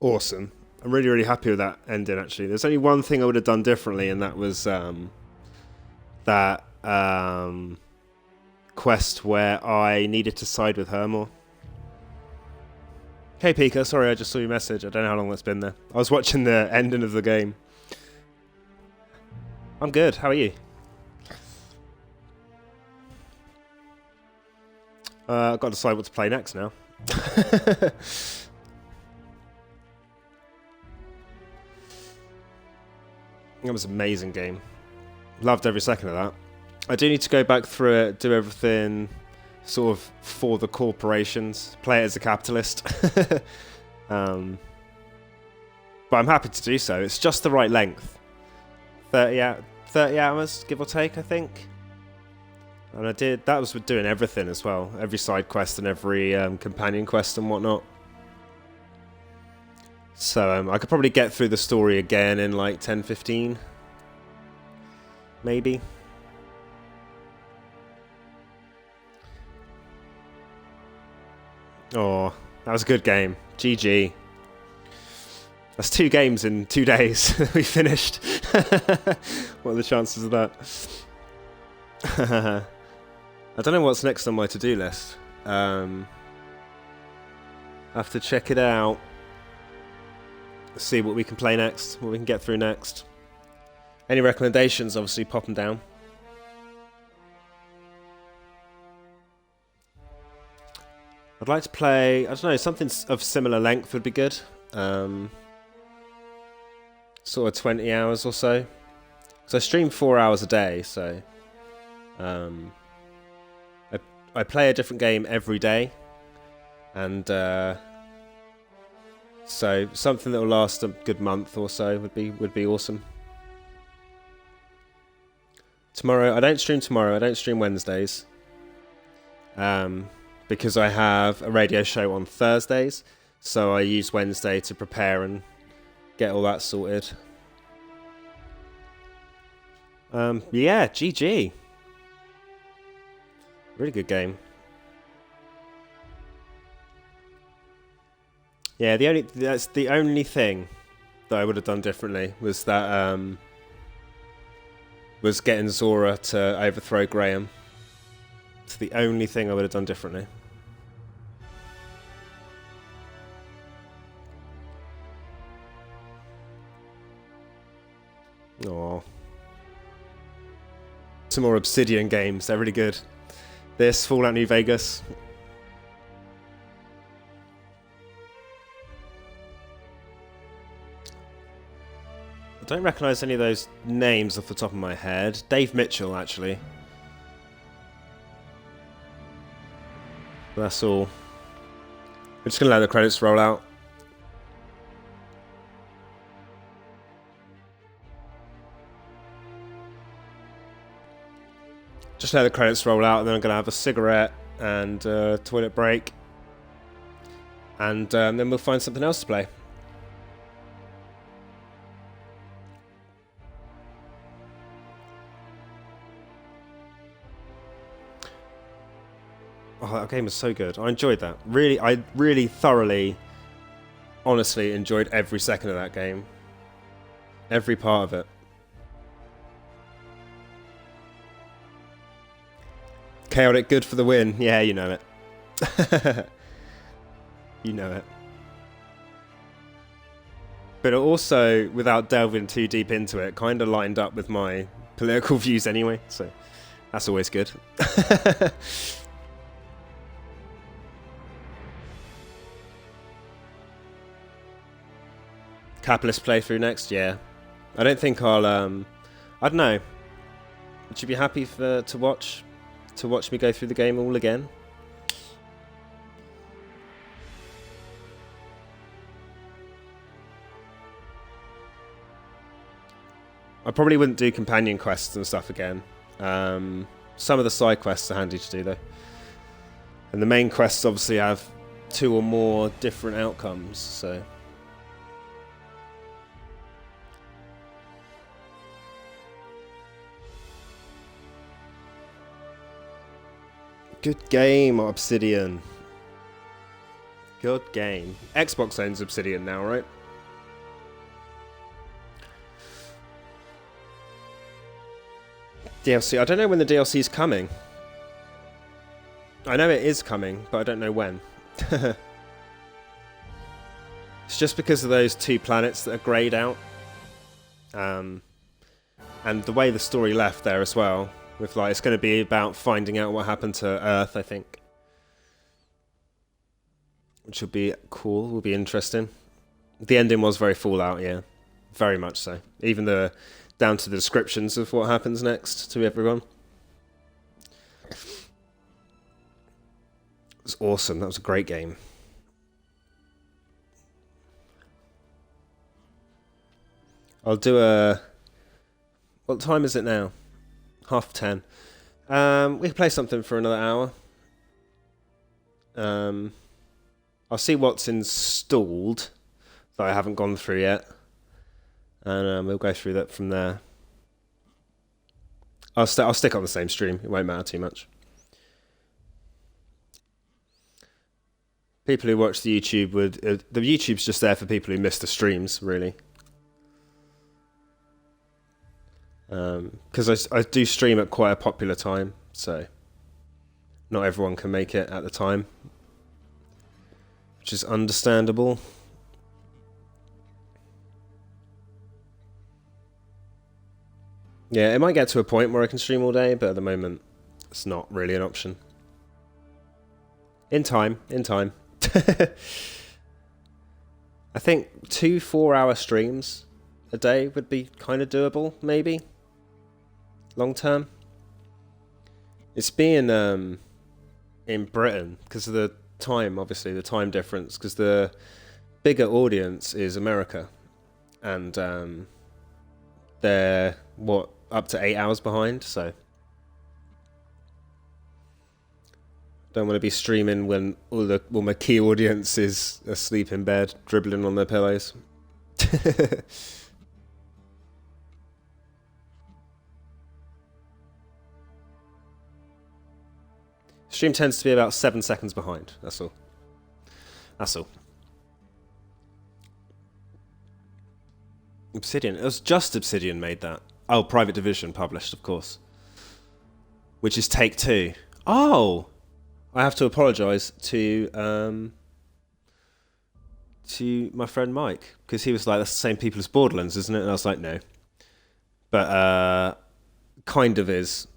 Awesome. I'm really, really happy with that ending, actually. There's only one thing I would have done differently, and that was that quest where I needed to side with her more. Hey, Pika. Sorry, I just saw your message. I don't know how long that's been there. I was watching the ending of the game. I'm good. How are you? I've got to decide what to play next now. It was an amazing game. Loved every second of that. I do need to go back through it, do everything sort of for the corporations. Play it as a capitalist. But I'm happy to do so. It's just the right length. 30 hours, give or take, I think. And that was with doing everything as well. Every side quest and every companion quest and whatnot. So I could probably get through the story again in like 10-15. Maybe. Oh, that was a good game. GG. That's 2 games in 2 days. We finished. What are the chances of that? I don't know what's next on my to-do list. I have to check it out. See what we can play next, what we can get through next. Any recommendations, obviously, pop them down. I'd like to play, I don't know, something of similar length would be good. Sort of 20 hours or so. So I stream 4 hours a day, so I play a different game every day, and so something that will last a good month or so would be awesome. Tomorrow, I don't stream tomorrow. I don't stream Wednesdays, because I have a radio show on Thursdays. So I use Wednesday to prepare and get all that sorted. Yeah, GG. Really good game. Yeah, that's the only thing that I would have done differently was that was getting Zora to overthrow Graham. It's the only thing I would have done differently. Aww. Some more Obsidian games, they're really good. This, Fallout New Vegas. I don't recognise any of those names off the top of my head. Dave Mitchell, actually. That's all. We're just going to let the credits roll out. Just let the credits roll out, and then I'm going to have a cigarette and a toilet break. And then we'll find something else to play. Oh, that game was so good. I enjoyed that. I really thoroughly, honestly enjoyed every second of that game. Every part of it. Chaotic good for the win. Yeah, you know it. You know it. But it also, without delving too deep into it, kind of lined up with my political views anyway, so that's always good. Capitalist playthrough next? Yeah. I don't think I'll, I don't know. Would you be happy to watch me go through the game all again? I probably wouldn't do companion quests and stuff again. Some of the side quests are handy to do though. And the main quests obviously have 2 or more different outcomes, so... Good game, Obsidian. Good game. Xbox owns Obsidian now, right? DLC. I don't know when the DLC is coming. I know it is coming, but I don't know when. It's just because of those 2 planets that are greyed out. And the way the story left there as well. With like, it's going to be about finding out what happened to Earth, I think. Which will be cool, will be interesting. The ending was very Fallout, yeah. Very much so. Even down to the descriptions of what happens next to everyone. awesome. That was a great game. I'll do a... What time is it now? 10:30. We can play something for another hour. I'll see what's installed that I haven't gone through yet. And we'll go through that from there. I'll stick on the same stream. It won't matter too much. People who watch the YouTube would... the YouTube's just there for people who miss the streams, really. Because I do stream at quite a popular time, so not everyone can make it at the time, which is understandable. Yeah, it might get to a point where I can stream all day, but at the moment, it's not really an option. In time. I think 2 4-hour streams a day would be kind of doable, maybe. Long term. It's being in Britain, because of the time, obviously, the time difference, because the bigger audience is America. And they're, what, up to 8 hours behind, so... Don't want to be streaming when all my key audience is asleep in bed, dribbling on their pillows. Stream tends to be about 7 seconds behind. That's all. Obsidian. It was just Obsidian made that. Oh, Private Division published, of course. Which is Take-Two. Oh! I have to apologise to my friend Mike, because he was like, that's the same people as Borderlands, isn't it? And I was like, no. But kind of is.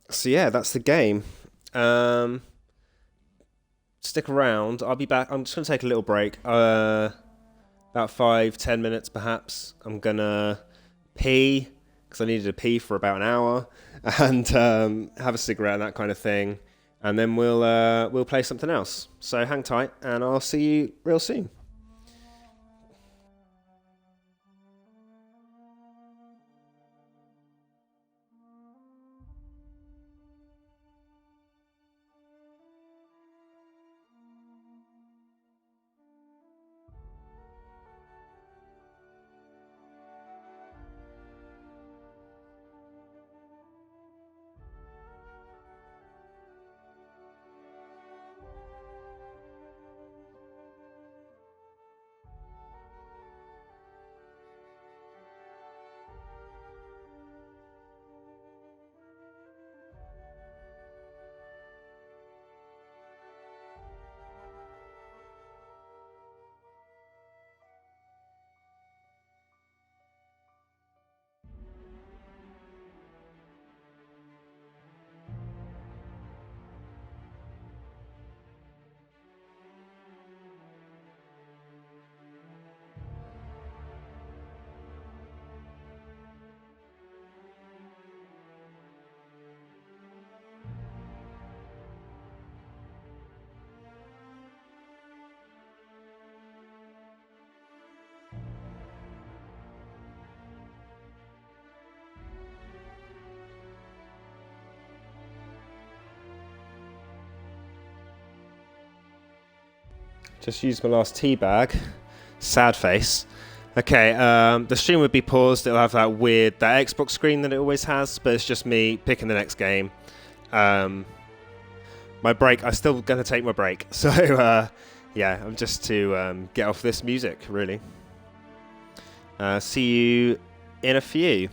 So yeah, that's the game. Stick around. I'll be back. I'm just going to take a little break. About 5-10 minutes perhaps. I'm going to pee, because I needed to pee for about an hour, and have a cigarette and that kind of thing. And then we'll play something else. So hang tight, and I'll see you real soon. Just used my last tea bag. Sad face. Okay, the stream would be paused. It'll have that Xbox screen that it always has, but it's just me picking the next game. My break, I'm still going to take my break. So, yeah, I'm just to get off this music, really. See you in a few.